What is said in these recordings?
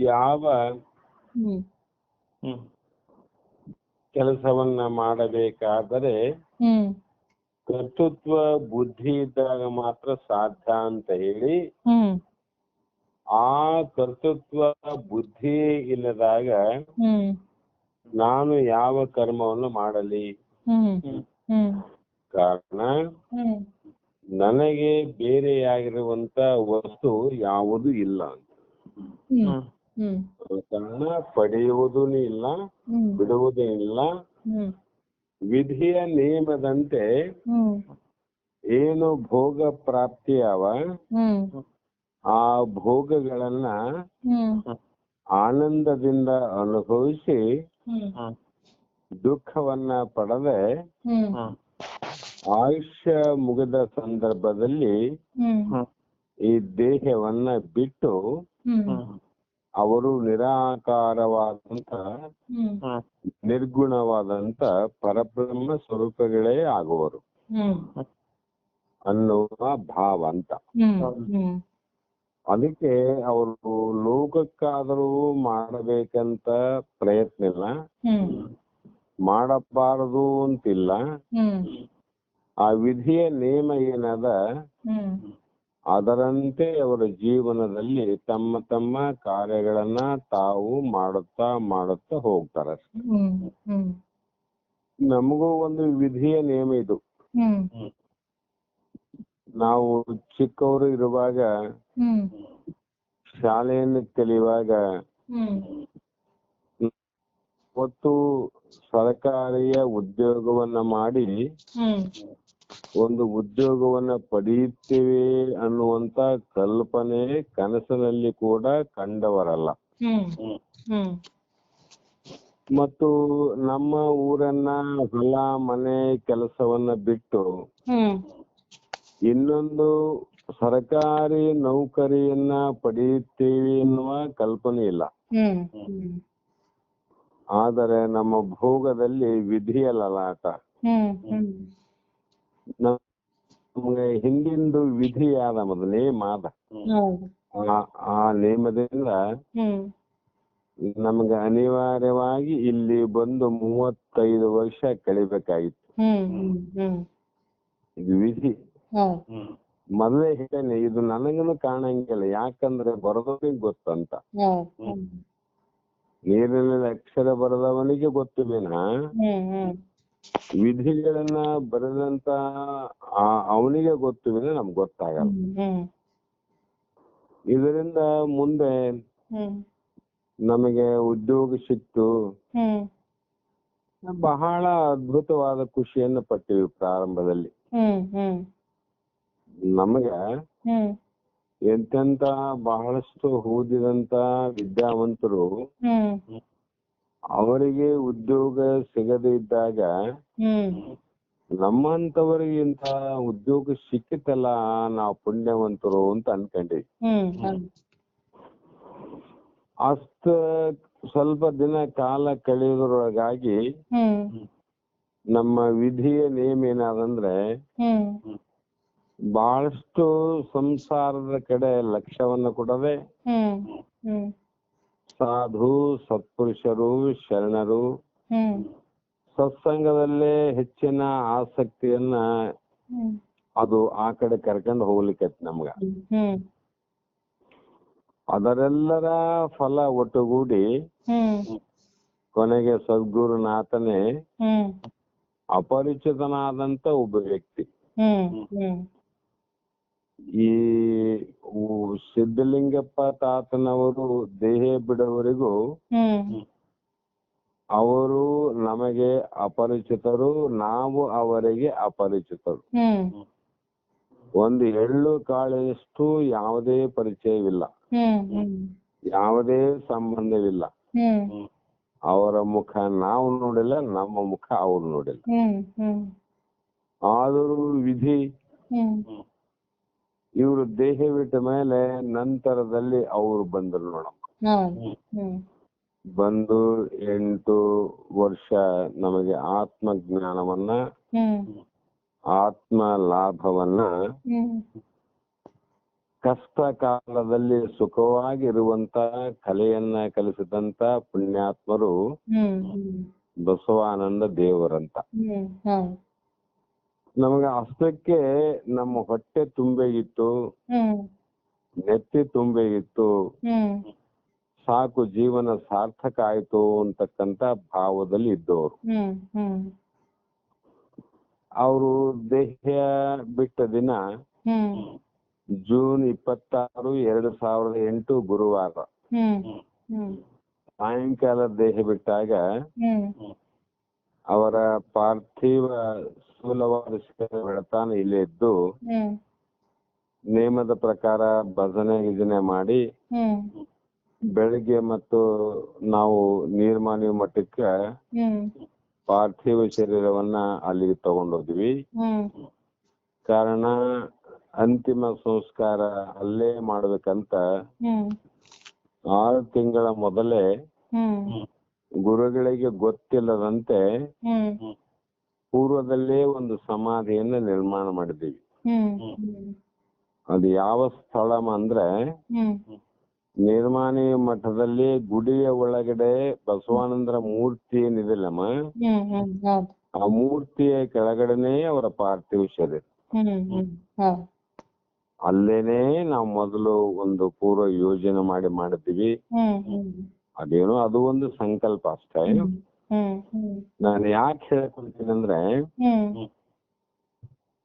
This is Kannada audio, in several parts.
ಯಾವ ಹ್ಮ್ ಕೆಲಸವನ್ನ ಮಾಡಬೇಕಾದರೆ ಹ್ಮ್ ಕರ್ತೃತ್ವ ಬುದ್ಧಿ ಇದ್ದಾಗ ಮಾತ್ರ ಸಾಧ್ಯ ಅಂತ ಹೇಳಿ, ಹ್ಮ್ ಆ ಕರ್ತೃತ್ವ ಬುದ್ಧಿ ಇಲ್ಲದಾಗ ಹ್ಮ್ ನಾನು ಯಾವ ಕರ್ಮವನ್ನು ಮಾಡಲಿ? ಹ್ಮ್ ಹ್ಮ್ ಕಾರಣ ಹ್ಮ್ ನನಗೆ ಬೇರೆಯಾಗಿರುವಂತ ವಸ್ತು ಯಾವುದು ಇಲ್ಲ ಅಂತ. ಹ್ಮ್ ಹ್ಮ್ ಕಾರಣ ಪಡೆಯುವುದೂ ಇಲ್ಲ, ಹ್ಮ್ ಬಿಡುವುದೂ ಇಲ್ಲ. ಹ್ಮ್ ವಿಧಿಯ ನಿಯಮದಂತೆ ಹ್ಮ್ ಏನು ಭೋಗ ಪ್ರಾಪ್ತಿಯವ ಹ್ಮ್ ಆ ಭೋಗಗಳನ್ನ ಹ್ಮ್ ಆನಂದದಿಂದ ಅನುಭವಿಸಿ ಹ್ಮ್ ದುಃಖವನ್ನ ಪಡೆದೆ ಹ್ಮ್ ಆಯುಷ್ಯ ಮುಗಿದ ಸಂದರ್ಭದಲ್ಲಿ ಹ್ಮ್ ಈ ದೇಹವನ್ನ ಬಿಟ್ಟು ಹ್ಮ್ ಅವರು ನಿರಾಕಾರವಾದಂತ ಹ್ಮ್ ನಿರ್ಗುಣವಾದಂತ ಪರಬ್ರಹ್ಮ ಸ್ವರೂಪಗಳೇ ಆಗುವರು ಹ್ಮ್ ಅನ್ನುವ ಭಾವ ಅಂತ. ಹ್ಮ್ ಅದಕ್ಕೆ ಅವರು ಲೋಕಕ್ಕಾದರೂ ಮಾಡಬೇಕಂತ ಪ್ರಯತ್ನ ಇಲ್ಲ, ಹ್ಮ್ ಮಾಡಬಾರದು ಅಂತಿಲ್ಲ. ಹ್ಮ್ ಆ ವಿಧಿಯ ನಿಯಮ ಏನದ ಹ್ಮ್ ಅದರಂತೆ ಅವರ ಜೀವನದಲ್ಲಿ ತಮ್ಮ ತಮ್ಮ ಕಾರ್ಯಗಳನ್ನ ತಾವು ಮಾಡುತ್ತಾ ಹೋಗ್ತಾರೆ. ಹ್ಮ್ ಹ್ಮ್ ನಮಗೂ ಒಂದು ವಿಧಿಯ ನಿಯಮ ಇದು. ಹ್ಮ್ ನಾವು ಚಿಕ್ಕವರು ಇರುವಾಗ ಹ್ಮ್ ಶಾಲೆಯನ್ನು ಕಲಿಯುವಾಗ ಹ್ಮ್ ಮತ್ತು ಸರ್ಕಾರಿಯ ಉದ್ಯೋಗವನ್ನ ಮಾಡಿ ಹ್ಮ್ ಒಂದು ಉದ್ಯೋಗವನ್ನ ಪಡೆಯುತ್ತೇವೆ ಅನ್ನುವಂತ ಕಲ್ಪನೆ ಕನಸಿನಲ್ಲಿ ಕೂಡ ಕಂಡವರಲ್ಲ. ಹ್ಮ್ ಹ್ಮ್ ಮತ್ತು ನಮ್ಮ ಊರನ್ನ ಹೊಲ ಮನೆ ಕೆಲಸವನ್ನ ಬಿಟ್ಟು ಹ್ಮ್ ಇನ್ನೊಂದು ಸರ್ಕಾರಿ ನೌಕರಿಯನ್ನ ಪಡೆಯುತ್ತೇವೆ ಎನ್ನುವ ಕಲ್ಪನೆ ಇಲ್ಲ. ಹ್ಮ್ ಆದರೆ ನಮ್ಮ ಭೋಗದಲ್ಲಿ ವಿಧಿಯ ಲಲಾಟ. ನಮ್ಗೆ ಹಿಂದಿಂದು ವಿಧಿ ಆದ ಮೊದಲೇ ಮಾದ ಆ ನೇಮದಿಂದ ನಮ್ಗೆ ಅನಿವಾರ್ಯವಾಗಿ ಇಲ್ಲಿ ಬಂದು 35 ವರ್ಷ ಕಳಿಬೇಕಾಗಿತ್ತು. ಇದು ವಿಧಿ. ಮೊದಲೇ ಹೇಳೇನೆ, ಇದು ನನಗನು ಕಾಣಂಗಿಲ್ಲ, ಯಾಕಂದ್ರೆ ಬರೋದವನಿಗೆ ಗೊತ್ತಂತ. ನೀರಿನಲ್ಲಿ ಅಕ್ಷರ ಬರೆದವನಿಗೆ ಗೊತ್ತು ವಿನಃ ವಿಧಿಗಳನ್ನ ಬರೆದಂತ ಅವನಿಗೆ ಗೊತ್ತು ವಿನಃ ನಮ್ಗೆ ಗೊತ್ತಾಗಲ್ಲ. ಇದರಿಂದ ಮುಂದೆ ನಮಗೆ ಉದ್ಯೋಗ ಸಿಕ್ತು, ಬಹಳ ಅದ್ಭುತವಾದ ಖುಷಿಯನ್ನು ಪಟ್ಟಿವಿ. ಪ್ರಾರಂಭದಲ್ಲಿ ನಮಗ ಎಂತೆಂತ ಬಹಳಷ್ಟು ಓದಿದಂತ ವಿದ್ಯಾವಂತರು ಅವರಿಗೆ ಉದ್ಯೋಗ ಸಿಗದೇ ಇದ್ದಾಗ ನಮ್ಮಂತವರಿಗೆ ಇಂತ ಉದ್ಯೋಗ ಸಿಕ್ಕಿತಲ್ಲ, ನಾವು ಪುಣ್ಯವಂತರು ಅಂತ ಅನ್ಕೊಂಡ್ವಿ. ಅಷ್ಟ ಸ್ವಲ್ಪ ದಿನ ಕಾಲ ಕಳೆಯೋದ್ರೊಳಗಾಗಿ ನಮ್ಮ ವಿಧಿಯ ನಿಯಮ ಏನಾದಂದ್ರೆ ಬಹಳಷ್ಟು ಸಂಸಾರದ ಕಡೆ ಲಕ್ಷ್ಯವನ್ನ ಕೊಡದೆ ಸಾಧು ಸತ್ಪುರುಷರು ಶರಣರು ಸತ್ಸಂಗದಲ್ಲೇ ಹೆಚ್ಚಿನ ಆಸಕ್ತಿಯನ್ನ ಅದು ಆ ಕಡೆ ಕರ್ಕೊಂಡು ಹೋಗ್ಲಿಕ್ಕೆ ನಮ್ಗ. ಅದರೆಲ್ಲರ ಫಲ ಒಟ್ಟುಗೂಡಿ ಕೊನೆಗೆ ಸದ್ಗುರುನಾಥನೇ ಅಪರಿಚಿತನಾದಂತ ಒಬ್ಬ ವ್ಯಕ್ತಿ ಈ ಸಿದ್ಧಲಿಂಗಪ್ಪ ತಾತನವರು ದೇಹ ಬಿಡುವವರೆಗೂ ಅವರು ನಮಗೆ ಅಪರಿಚಿತರು, ನಾವು ಅವರಿಗೆ ಅಪರಿಚಿತರು. ಒಂದು ಎಳ್ಳು ಕಾಳಿನಷ್ಟು ಯಾವುದೇ ಪರಿಚಯವಿಲ್ಲ, ಯಾವುದೇ ಸಂಬಂಧವಿಲ್ಲ. ಅವರ ಮುಖ ನಾವು ನೋಡಿಲ್ಲ, ನಮ್ಮ ಮುಖ ಅವ್ರು ನೋಡಿಲ್ಲ. ಆದರೂ ವಿಧಿ ಇವರು ದೇಹ ಬಿಟ್ಟ ಮೇಲೆ ನಂತರದಲ್ಲಿ ಅವರು ಬಂದರು ನೋಡಮ್ಮ. ಬಂದು 8 ವರ್ಷ ನಮಗೆ ಆತ್ಮಜ್ಞಾನವನ್ನ ಆತ್ಮ ಲಾಭವನ್ನ ಕಷ್ಟ ಕಾಲದಲ್ಲಿ ಸುಖವಾಗಿರುವಂತ ಕಲೆಯನ್ನ ಕಲಿಸಿದಂತ ಪುಣ್ಯಾತ್ಮರು ಹ್ಮ್ ಹ್ಮ್ ಬಸವಾನಂದ ದೇವರಂತ. ಹೌದು. ನಮಗೆ ಅಷ್ಟಕ್ಕೆ ನಮ್ಮ ಹೊಟ್ಟೆ ತುಂಬೇಗಿತ್ತು, ಹ್ಮ್ ನೆತ್ತಿ ತುಂಬೇಗಿತ್ತು, ಹ್ಮ್ ಸಾಕು ಜೀವನ ಸಾರ್ಥಕ ಆಯ್ತು ಅಂತಕ್ಕಂತ ಭಾವದಲ್ಲಿ ಇದ್ದವರು. ಹ್ಮ್ ಹ್ಮ್ ಅವರು ದೇಹ ಬಿಟ್ಟ ದಿನ ಹ್ಮ್ ಜೂನ್ 26, 2008 ಗುರುವಾರ ಹ್ಮ್ ಹ್ಮ್ ಸಾಯಂಕಾಲ ದೇಹ ಬಿಟ್ಟಾಗ ಹ್ಮ್ ಅವರ ಪಾರ್ಥಿವ ಸ್ಥೂಲವಾದ ಶರೀರ ಬೆಳತಾನ ಇಲ್ಲೇ ಇದ್ದು ಹ್ಮ್ ನೇಮದ ಪ್ರಕಾರ ಭಜನೆ ಗಿಜನೆ ಮಾಡಿ ಹ್ಮ್ ಬೆಳಿಗ್ಗೆ ಮತ್ತು ನಾವು ನೀರ್ಮಾನಿ ಮಠಕ್ಕೆ ಹ್ಮ್ ಪಾರ್ಥಿವ ಶರೀರವನ್ನ ಅಲ್ಲಿಗೆ ತಗೊಂಡೋದ್ವಿ. ಹ್ಮ್ ಕಾರಣ ಅಂತಿಮ ಸಂಸ್ಕಾರ ಅಲ್ಲೇ ಮಾಡ್ಬೇಕಂತ ಹ್ಮ್ 6 ತಿಂಗಳ ಮೊದಲೇ ಹ್ಮ್ ಗುರುಗಳಿಗೆ ಗೊತ್ತಿಲ್ಲದಂತೆ ಹ್ಮ್ ಪೂರ್ವದಲ್ಲೇ ಒಂದು ಸಮಾಧಿಯನ್ನ ನಿರ್ಮಾಣ ಮಾಡಿದ್ದೀವಿ. ಹ್ಮ್ ಹ್ಮ್ ಅದು ಯಾವ ಸ್ಥಳ ಅಂದ್ರೆ ಹ್ಮ್ ನಿರ್ಮಾಣಿ ಮಠದಲ್ಲಿ ಗುಡಿಯ ಒಳಗಡೆ ಬಸವಾನಂದರ ಮೂರ್ತಿ ಏನಿದೆಲ್ಲಮ್ಮ, ಹೌದು. ಆ ಮೂರ್ತಿಯ ಕೆಳಗಡೆನೆ ಅವರ ಪಾರ್ಥಿವ ಶರೀರ. ಹೌದು. ಅಲ್ಲೇನೆ ನಾವು ಮೊದಲು ಒಂದು ಪೂರ್ವ ಯೋಜನೆ ಮಾಡಿದ್ದೀವಿ. ಅದೇನೋ ಅದು ಒಂದು ಸಂಕಲ್ಪ ಅಷ್ಟೇ. ನಾನು ಯಾಕೆ ಹೇಳ್ಕೊಳ್ತೀನಿ ಅಂದ್ರೆ,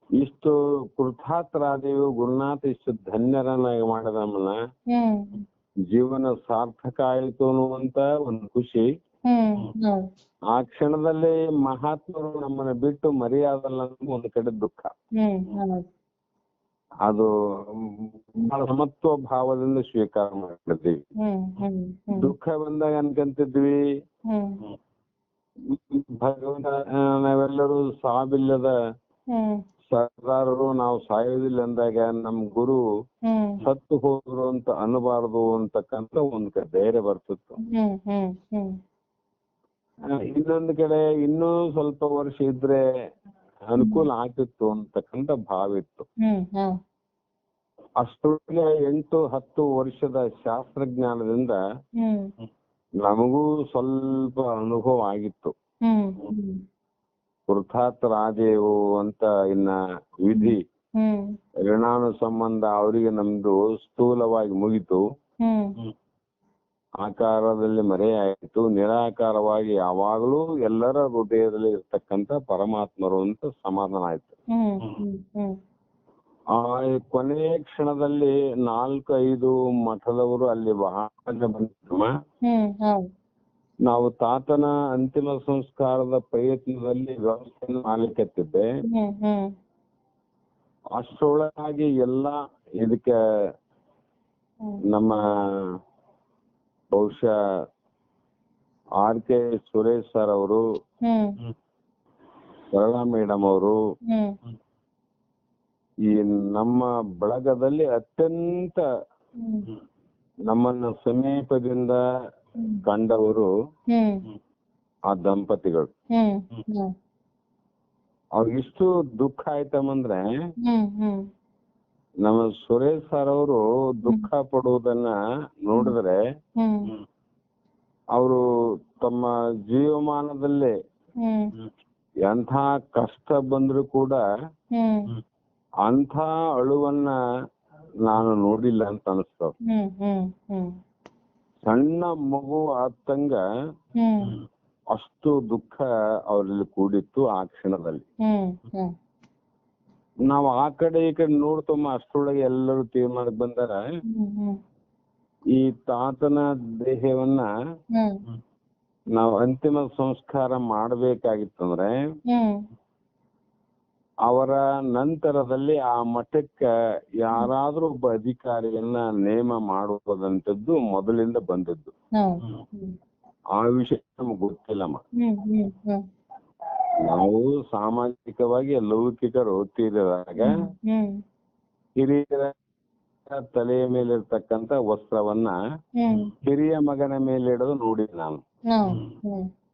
ಇಷ್ಟು ಕೃತಾರ್ಥರಾದೇವಿ ಗುರುನಾಥ ಇಷ್ಟು ಧನ್ಯರನ್ನಾಗಿ ಮಾಡಿದ ನಮ್ಮನ್ನ, ಜೀವನ ಸಾರ್ಥಕ ಆಯಿತು ಅನ್ನುವಂತ ಒಂದು ಖುಷಿ. ಆ ಕ್ಷಣದಲ್ಲಿ ಮಹಾತ್ಮರು ನಮ್ಮನ್ನ ಬಿಟ್ಟು ಮರೆಯಾದಲ್ಲ ಅನ್ನೋ ಒಂದು ಕಡೆ ದುಃಖ. ಅದು ಬಹಳ ಸಮತ್ವ ಭಾವದಿಂದ ಸ್ವೀಕಾರ ಮಾಡಿದ್ದೀವಿ. ದುಃಖ ಬಂದಾಗ ಅನ್ಕಂತಿದ್ವಿ ಭಗವಂತ ನಾವೆಲ್ಲರೂ ಸಾವಿಲ್ಲದ ಸರ್ದಾರರು, ನಾವು ಸಾಯೋದಿಲ್ಲ ಅಂದಾಗ ನಮ್ ಗುರು ಸತ್ತು ಹೋದ್ರು ಅಂತ ಅನ್ನಬಾರದು ಅಂತಕ್ಕಂತ ಒಂದು ಧೈರ್ಯ ಬರ್ತಿತ್ತು. ಇನ್ನೊಂದು ಕಡೆ ಇನ್ನೂ ಸ್ವಲ್ಪ ವರ್ಷ ಇದ್ರೆ ಅನುಕೂಲ ಆಗ್ತಿತ್ತು ಅಂತಕ್ಕಂತ ಭಾವ ಇತ್ತು. ಅಷ್ಟೊತ್ತಿಗೆ 8-10 ವರ್ಷದ ಶಾಸ್ತ್ರಜ್ಞಾನದಿಂದ ನಮಗೂ ಸ್ವಲ್ಪ ಅನುಭವ ಆಗಿತ್ತು. ಕೃತಾರ್ಥರಾದೇವು ಅಂತ ಇನ್ನ ವಿಧಿ ಋಣಾನು ಸಂಬಂಧ ಅವರಿಗೆ ನಮ್ದು ಸ್ಥೂಲವಾಗಿ ಮುಗಿತು, ಆಕಾರದಲ್ಲಿ ಮರೆಯಾಯಿತು, ನಿರಾಕಾರವಾಗಿ ಯಾವಾಗಲೂ ಎಲ್ಲರ ಹೃದಯದಲ್ಲಿ ಇರ್ತಕ್ಕಂಥ ಪರಮಾತ್ಮರು ಅಂತ ಸಮಾಧಾನ ಆಯ್ತು. ಆ ಕೊನೆಯ ಕ್ಷಣದಲ್ಲಿ 4-5 ಮಠದವರು ಅಲ್ಲಿ ಬಹಳ ಬಂದಿದ್ರಮ್ಮ. ನಾವು ತಾತನ ಅಂತಿಮ ಸಂಸ್ಕಾರದ ಪ್ರಯತ್ನದಲ್ಲಿ ವ್ಯವಸ್ಥೆಯನ್ನು ಮಾಡ್ಲಿಕ್ಕತ್ತಿದ್ದೆ. ಅಷ್ಟರೊಳಗಾಗಿ ಎಲ್ಲ ಇದಕ್ಕೆ ನಮ್ಮ ಬಹುಶಃ RK ಸುರೇಶ್ ಸರ್ ಅವರು, ಸರಳಾ ಮೇಡಮ್ ಅವರು, ಈ ನಮ್ಮ ಬಳಗದಲ್ಲಿ ಅತ್ಯಂತ ನಮ್ಮನ್ನ ಸಮೀಪದಿಂದ ಕಂಡವರು ಆ ದಂಪತಿಗಳು. ಅವ್ರಿಗಿಷ್ಟು ದುಃಖ ಆಯ್ತಮ್ಮಂದ್ರೆ, ನಮ್ಮ ಸುರೇಶ್ ಸರ್ ಅವರು ದುಃಖ ಪಡುವುದನ್ನ ನೋಡಿದ್ರೆ ಅವರು ತಮ್ಮ ಜೀವಮಾನದಲ್ಲೇ ಎಂಥ ಕಷ್ಟ ಬಂದ್ರು ಕೂಡ ಅಂಥ ಅಳುವನ್ನ ನಾನು ನೋಡಿಲ್ಲ ಅಂತ ಅನಿಸ್ತಾವ. ಸಣ್ಣ ಮಗು ಆತಂಗ ಅಷ್ಟು ದುಃಖ ಅವರಲ್ಲಿ ಕೂಡಿತ್ತು ಆ ಕ್ಷಣದಲ್ಲಿ. ನಾವು ಆ ಕಡೆ ಈ ಕಡೆ ನೋಡ್ತಮ್ಮ, ಅಷ್ಟರೊಳಗೆ ಎಲ್ಲರೂ ತೀರ್ಮಾನಕ್ಕೆ ಬಂದಾರ ಈ ತಾತನ ದೇಹವನ್ನ ನಾವು ಅಂತಿಮ ಸಂಸ್ಕಾರ ಮಾಡ್ಬೇಕಾಗಿತ್ತಂದ್ರೆ ಅವರ ನಂತರದಲ್ಲಿ ಆ ಮಠಕ್ಕೆ ಯಾರಾದ್ರೂ ಒಬ್ಬ ಅಧಿಕಾರಿಯನ್ನ ನೇಮ ಮಾಡುವುದಂತದ್ದು ಮೊದಲಿಂದ ಬಂದದ್ದು. ಆ ವಿಷಯ ನಮ್ಗೆ ಗೊತ್ತಿಲ್ಲಮ್ಮ. ನಾವು ಸಾಮಾಜಿಕವಾಗಿ ಲೌಕಿಕರು ತೀರಿದಾಗ ಹಿರಿಯರ ತಲೆಯ ಮೇಲಿರ್ತಕ್ಕಂತ ವಸ್ತ್ರವನ್ನ ಹಿರಿಯ ಮಗನ ಮೇಲೆ ಇಡೋದು ನೋಡಿದ್ ನಾನು.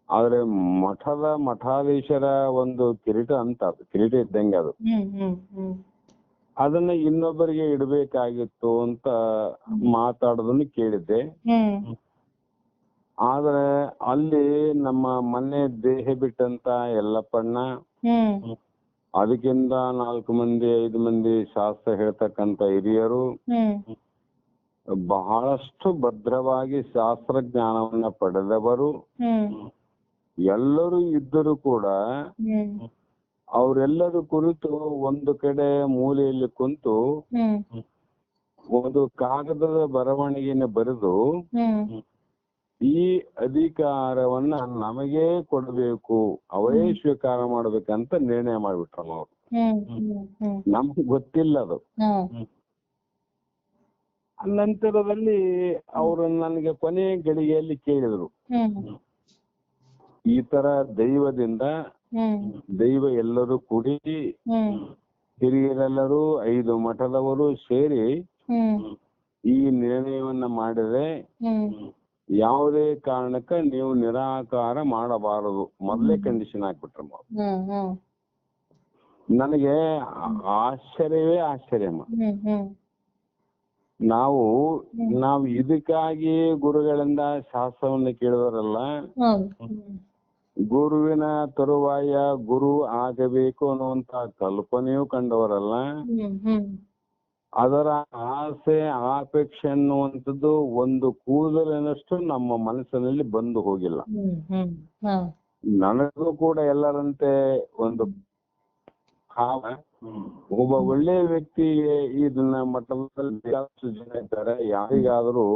ಆದ್ರೆ ಮಠಾಧೀಶರ ಒಂದು ಕಿರೀಟ ಅಂತ, ಅದು ಕಿರೀಟ ಇದ್ದಂಗೆ ಅದು. ಅದನ್ನ ಇನ್ನೊಬ್ಬರಿಗೆ ಇಡಬೇಕಾಗಿತ್ತು ಅಂತ ಮಾತಾಡೋದನ್ನು ಕೇಳಿದ್ದೆ. ಆದ್ರೆ ಅಲ್ಲಿ ನಮ್ಮ ಮನೆ ದೇಹ ಬಿಟ್ಟಂತ ಯಲ್ಲಪ್ಪಣ್ಣ, ಅದಕ್ಕಿಂತ 4 ಮಂದಿ 5 ಮಂದಿ ಶಾಸ್ತ್ರ ಹೇಳ್ತಕ್ಕಂತ ಹಿರಿಯರು, ಬಹಳಷ್ಟು ಭದ್ರವಾಗಿ ಶಾಸ್ತ್ರಜ್ಞಾನವನ್ನ ಪಡೆದವರು ಎಲ್ಲರೂ ಇದ್ದರೂ ಕೂಡ ಅವರೆಲ್ಲರೂ ಕುರಿತು ಒಂದು ಕಡೆ ಮೂಲೆಯಲ್ಲಿ ಕುಂತು ಒಂದು ಕಾಗದದ ಬರವಣಿಗೆಯನ್ನು ಬರೆದು ಈ ಅಧಿಕಾರವನ್ನ ನಮಗೇ ಕೊಡಬೇಕು, ಅವರೇ ಸ್ವೀಕಾರ ಮಾಡ್ಬೇಕಂತ ನಿರ್ಣಯ ಮಾಡ್ಬಿಟ್ರಮ್ಮ ಅವ್ರು. ನಮ್ಗೆ ಗೊತ್ತಿಲ್ಲ ಅದು. ನಂತರದಲ್ಲಿ ಅವರು ನನಗೆ ಕೊನೆ ಗಳಿಗೆಯಲ್ಲಿ ಕೇಳಿದ್ರು, ಈ ತರ ದೈವದಿಂದ ದೈವ ಎಲ್ಲರೂ ಕೂಡಿ ಹಿರಿಯರೆಲ್ಲರೂ 5 ಮಠದವರು ಸೇರಿ ಈ ನಿರ್ಣಯವನ್ನ ಮಾಡಿದ್ರೆ ಯಾವುದೇ ಕಾರಣಕ್ಕ ನೀವು ನಿರಾಕಾರ ಮಾಡಬಾರದು, ಮೊದಲೇ ಕಂಡೀಷನ್ ಹಾಕ್ಬಿಟ್ರಮ್ಮ. ನನಗೆ ಆಶ್ಚರ್ಯವೇ ಆಶ್ಚರ್ಯಮ್ಮ. ನಾವು ಇದಕ್ಕಾಗಿ ಗುರುಗಳಿಂದ ಶಾಸ್ತ್ರವನ್ನು ಕೇಳಿದವರಲ್ಲ, ಗುರುವಿನ ತರುವಾಯ ಗುರು ಆಗಬೇಕು ಅನ್ನುವಂತ ಕಲ್ಪನೆಯೂ ಕಂಡವರಲ್ಲ. ಅದರ ಆಸೆ ಆಪೇಕ್ಷೆ ಅನ್ನುವಂಥದ್ದು ಒಂದು ಕೂದಲಿನಷ್ಟು ನಮ್ಮ ಮನಸ್ಸಿನಲ್ಲಿ ಬಂದು ಹೋಗಿಲ್ಲ. ನನಗೂ ಕೂಡ ಎಲ್ಲರಂತೆ ಒಂದು ಭಾವ, ಒಬ್ಬ ಒಳ್ಳೆ ವ್ಯಕ್ತಿಗೆ ಇದನ್ನ ಮಟ್ಟದಲ್ಲಿ ಜನ ಇದ್ದಾರೆ, ಯಾರಿಗಾದರೂ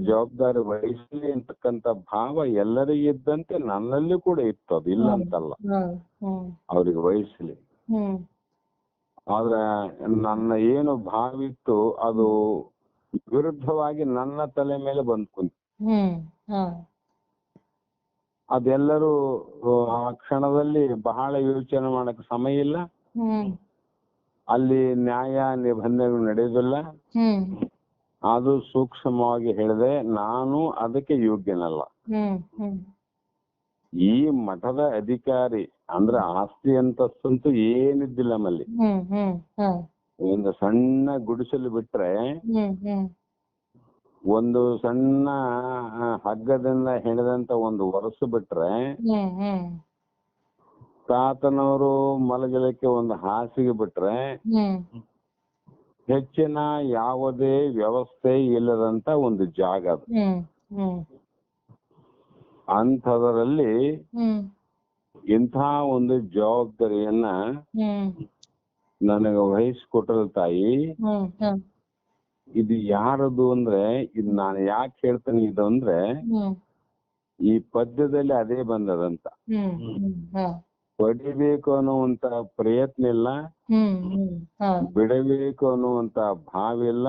ಜವಾಬ್ದಾರಿ ವಹಿಸಲಿ ಅಂತಕ್ಕಂತ ಭಾವ ಎಲ್ಲರಿಗಿದ್ದಂತೆ ನನ್ನಲ್ಲಿ ಕೂಡ ಇತ್ತು. ಅದು ಇಲ್ಲ ಅಂತಲ್ಲ, ಅವ್ರಿಗೆ ವಹಿಸ್ಲಿ. ಆದ್ರೆ ನನ್ನ ಏನು ಭಾವ ಇತ್ತು ಅದು ವಿರುದ್ಧವಾಗಿ ನನ್ನ ತಲೆ ಮೇಲೆ ಬಂದ್ ಕುಂತು. ಅದೆಲ್ಲರೂ ಆ ಕ್ಷಣದಲ್ಲಿ ಬಹಳ ಯೋಚನೆ ಮಾಡಕ್ ಸಮಯ ಇಲ್ಲ, ಅಲ್ಲಿ ನ್ಯಾಯ ನಿಬಂಧನೆಗಳು ನಡೆಯುವುದಿಲ್ಲ. ಅದು ಸೂಕ್ಷ್ಮವಾಗಿ ಹೇಳಿದೆ, ನಾನು ಅದಕ್ಕೆ ಯೋಗ್ಯನಲ್ಲ. ಈ ಮಠದ ಅಧಿಕಾರಿ ಅಂದ್ರೆ ಆಸ್ತಿ ಅಂತಸ್ತಂತೂ ಏನಿದ್ದಿಲ್ಲ ನಮ್ಮಲ್ಲಿ. ಒಂದು ಸಣ್ಣ ಗುಡಿಸಲು ಬಿಟ್ರೆ, ಒಂದು ಸಣ್ಣ ಹಗ್ಗದಿಂದ ಹೆಣೆದಂತ ಒಂದು ಹೊರಸು ಬಿಟ್ರೆ, ತಾತನವರು ಮಲಗಲಿಕ್ಕೆ ಒಂದು ಹಾಸಿಗೆ ಬಿಟ್ರೆ ಹೆಚ್ಚಿನ ಯಾವುದೇ ವ್ಯವಸ್ಥೆ ಇಲ್ಲದಂತ ಒಂದು ಜಾಗ ಅದು. ಅಂಥದರಲ್ಲಿ ಇಂಥ ಒಂದು ಜವಾಬ್ದಾರಿಯನ್ನ ನನಗೆ ವಹಿಸ್ಕೊಟ್ರ ತಾಯಿ, ಇದು ಯಾರದು ಅಂದ್ರೆ, ಇದು ನಾನು ಯಾಕೆ ಹೇಳ್ತೇನೆ ಇದು ಅಂದ್ರೆ, ಈ ಪದ್ಯದಲ್ಲಿ ಅದೇ ಬಂದದಂತ. ಪಡಿಬೇಕು ಅನ್ನುವಂತ ಪ್ರಯತ್ನ ಇಲ್ಲ, ಬಿಡಬೇಕು ಅನ್ನುವಂತ ಭಾವ ಇಲ್ಲ.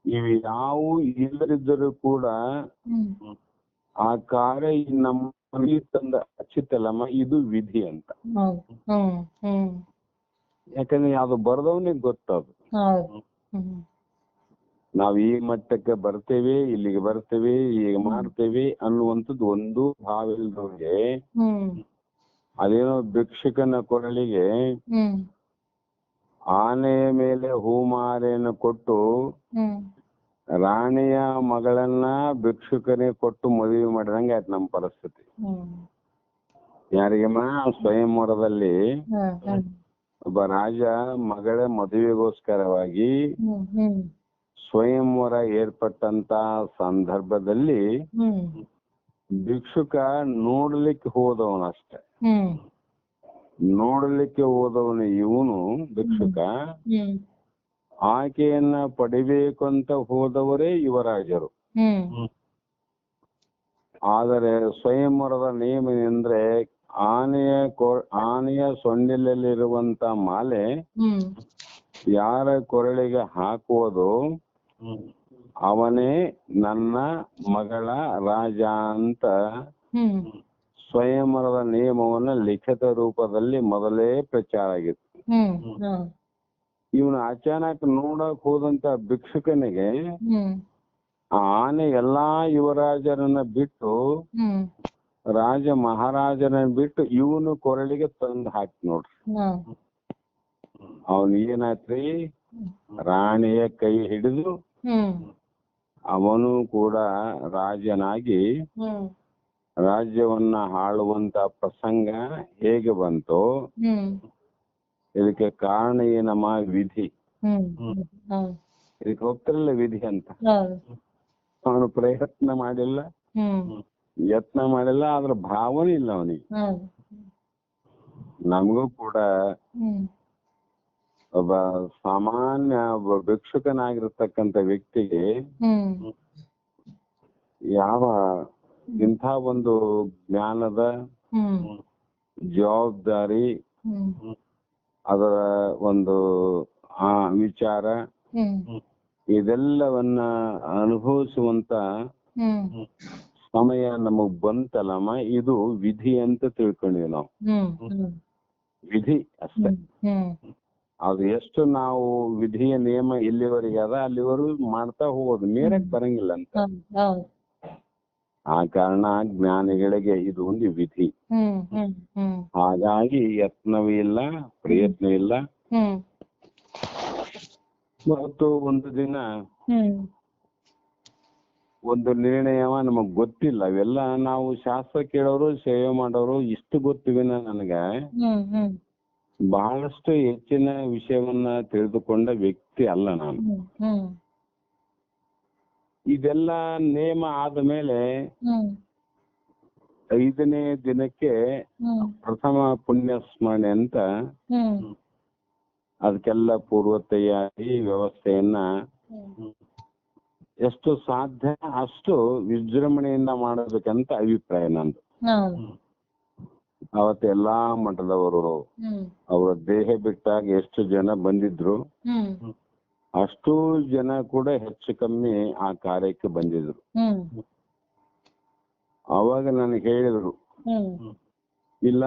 ಇವು ಯಾವ ಇಲ್ಲದಿದ್ದರೂ ಕೂಡ ಆ ಕಾರ್ಯ ನಮ್ಮ ತಂದ ಹಚ್ಚಿತ್ತಲ್ಲಮ್ಮ, ಇದು ವಿಧಿ ಅಂತ. ಯಾಕಂದ್ರೆ ಅದು ಬರ್ದವನಿಗೆ ಗೊತ್ತದು. ನಾವ್ ಈ ಮಟ್ಟಕ್ಕೆ ಬರ್ತೇವೆ, ಇಲ್ಲಿಗೆ ಬರ್ತೇವೆ, ಈಗ ಮಾಡ್ತೇವೆ ಅನ್ನುವಂಥದ್ದು ಒಂದು ಭಾವ ಇಲ್ದವ್ರಿಗೆ ಅದೇನೋ ಭಿಕ್ಷುಕನ ಕೊರಳಿಗೆ ಆನೆಯ ಮೇಲೆ ಹೂಮಾಲೆಯನ್ನು ಕೊಟ್ಟು ರಾಣಿಯ ಮಗಳನ್ನ ಭಿಕ್ಷುಕನೇ ಕೊಟ್ಟು ಮದುವೆ ಮಾಡಿದಂಗೆ ಆಯ್ತು ನಮ್ಮ ಪರಿಸ್ಥಿತಿ. ಯಾರಿಗಮ್ಮ, ಸ್ವಯಂವರದಲ್ಲಿ ಒಬ್ಬ ರಾಜ ಮಗಳ ಮದುವೆಗೋಸ್ಕರವಾಗಿ ಸ್ವಯಂವರ ಏರ್ಪಟ್ಟಂತ ಸಂದರ್ಭದಲ್ಲಿ ಭಿಕ್ಷುಕ ನೋಡ್ಲಿಕ್ಕೆ ಹೋದವನಷ್ಟೆ. ನೋಡ್ಲಿಕ್ಕೆ ಹೋದವನು ಇವನು ಭಿಕ್ಷುಕ, ಆಕೆಯನ್ನ ಪಡಿಬೇಕು ಅಂತ ಹೋದವರೇ ಯುವರಾಜರು. ಆದರೆ ಸ್ವಯಂವರದ ನಿಯಮ ಅಂದ್ರೆ ಆನೆಯ ಸೊಂಡಿಲಲ್ಲಿರುವಂತ ಮಾಲೆ ಯಾರ ಕೊರಳಿಗೆ ಹಾಕುವುದು ಅವನೇ ನನ್ನ ಮಗಳ ರಾಜ ಅಂತ ಸ್ವಯಂವರದ ನಿಯಮವನ್ನ ಲಿಖಿತ ರೂಪದಲ್ಲಿ ಮೊದಲೇ ಪ್ರಚಾರ ಆಗಿತ್ತು. ಇವನು ಅಚಾನಕ್ ನೋಡಕ್ ಹೋದಂತ ಭಿಕ್ಷುಕನಿಗೆ ಆ ಆನೆ ಎಲ್ಲಾ ಯುವರಾಜರನ್ನ ಬಿಟ್ಟು, ರಾಜ ಮಹಾರಾಜರನ್ನ ಬಿಟ್ಟು ಇವನು ಕೊರಳಿಗೆ ತಂದು ಹಾಕಿ ನೋಡ್ರಿ. ಅವನ್ ಏನಾಯ್ತ್ರಿ, ರಾಣಿಯ ಕೈ ಹಿಡಿದು ಹ್ಮ್ ಅವನು ಕೂಡ ರಾಜನಾಗಿ ಹ್ಮ್ ರಾಜ್ಯವನ್ನ ಆಳುವಂತ ಪ್ರಸಂಗ ಹೇಗೆ ಬಂತೋ ಹ್ಮ್ ಇದಕ್ಕೆ ಕಾರಣ ಏನಮ್ಮ? ವಿಧಿ. ಹ್ಮ್ ಹೌದು ಇದಕ್ಕೆ ಹೋಗ್ತಿರಲ್ಲ ವಿಧಿ ಅಂತ. ಹೌದು ಅವನು ಪ್ರಯತ್ನ ಮಾಡಿಲ್ಲ, ಹ್ಮ್ ಯತ್ನ ಮಾಡಿಲ್ಲ, ಆದ್ರ ಭಾವನೆ ಇಲ್ಲ ಅವನಿಗೆ. ಹೌದು ನಮಗೂ ಕೂಡ ಹ್ಮ್ ಒಬ್ಬ ಸಾಮಾನ್ಯ ಒಬ್ಬ ಭಿಕ್ಷುಕನಾಗಿರ್ತಕ್ಕಂಥ ವ್ಯಕ್ತಿಗೆ ಹ್ಮ್ ಯಾವ ಇಂಥ ಒಂದು ಜ್ಞಾನದ ಹ್ಮ್ ಜವಾಬ್ದಾರಿ, ಹ್ಮ್ ಅದರ ಒಂದು ವಿಚಾರ, ಹ್ಮ್ ಇದೆಲ್ಲವನ್ನ ಅನುಭವಿಸುವಂತ ಹ್ಮ್ ಸಮಯ ನಮಗ್ ಬಂತಲ್ಲಮ್ಮ, ಇದು ವಿಧಿ ಅಂತ ತಿಳ್ಕೊಂಡಿವಿ ನಾವು. ಹ್ಮ್ ಹ್ಮ್ ವಿಧಿ ಅಷ್ಟೇ. ಹ್ಮ್ ಅದು ಎಷ್ಟು ನಾವು ವಿಧಿಯ ನಿಯಮ ಎಲ್ಲಿವರೆಗೆ ಅದ ಅಲ್ಲಿವರೆಗೂ ಮಾಡ್ತಾ ಹೋಗೋದು, ಮೇರಕ್ ಬರಂಗಿಲ್ಲ ಅಂತ. ಹೌದು ಆ ಕಾರಣ ಜ್ಞಾನಿಗಳಿಗೆ ಇದು ಒಂದು ವಿಧಿ. ಹ್ಮ್ ಹ್ಮ್ ಹ್ಮ್ ಹಾಗಾಗಿ ಯತ್ನವೂ ಇಲ್ಲ, ಪ್ರಯತ್ನ ಇಲ್ಲ. ಹ್ಮ್ ಮತ್ತು ಒಂದು ದಿನ ಹ್ಮ್ ಒಂದು ನಿರ್ಣಯವ ನಮಗ್ ಗೊತ್ತಿಲ್ಲ. ಅವೆಲ್ಲ ನಾವು ಶಾಸ್ತ್ರ ಕೇಳೋರು, ಸೇವೆ ಮಾಡೋರು, ಇಷ್ಟು ಗೊತ್ತಿವಿನ ನನಗ ಹ್ಮ್ ಹ್ಮ್ ಬಹಳಷ್ಟು ಹೆಚ್ಚಿನ ವಿಷಯವನ್ನ ತಿಳಿದುಕೊಂಡ ವ್ಯಕ್ತಿ ಅಲ್ಲ ನಾನು. ಹ್ಮ್ ಇದೆಲ್ಲ ನೇಮ ಆದ ಮೇಲೆ ಹ್ಮ್ 5ನೇ ದಿನಕ್ಕೆ ಹ್ಮ್ ಪ್ರಥಮ ಪುಣ್ಯ ಸ್ಮರಣೆ ಅಂತ ಹ್ಮ್ ಅದಕ್ಕೆಲ್ಲ ಪೂರ್ವ ತಯಾರಿ ವ್ಯವಸ್ಥೆಯನ್ನ ಎಷ್ಟು ಸಾಧ್ಯ ಅಷ್ಟು ವಿಜೃಂಭಣೆಯಿಂದ ಮಾಡಬೇಕಂತ ಅಭಿಪ್ರಾಯ ನಂದು. ಅವತ್ತು ಎಲ್ಲಾ ಮಠದವರು ಅವರ ದೇಹ ಬಿಟ್ಟಾಗ ಎಷ್ಟು ಜನ ಬಂದಿದ್ರು ಅಷ್ಟೂ ಜನ ಕೂಡ ಹೆಚ್ಚು ಕಮ್ಮಿ ಆ ಕಾರ್ಯಕ್ಕೆ ಬಂದಿದ್ರು. ಅವಾಗ ನನಗೆ ಹೇಳಿದ್ರು, ಇಲ್ಲ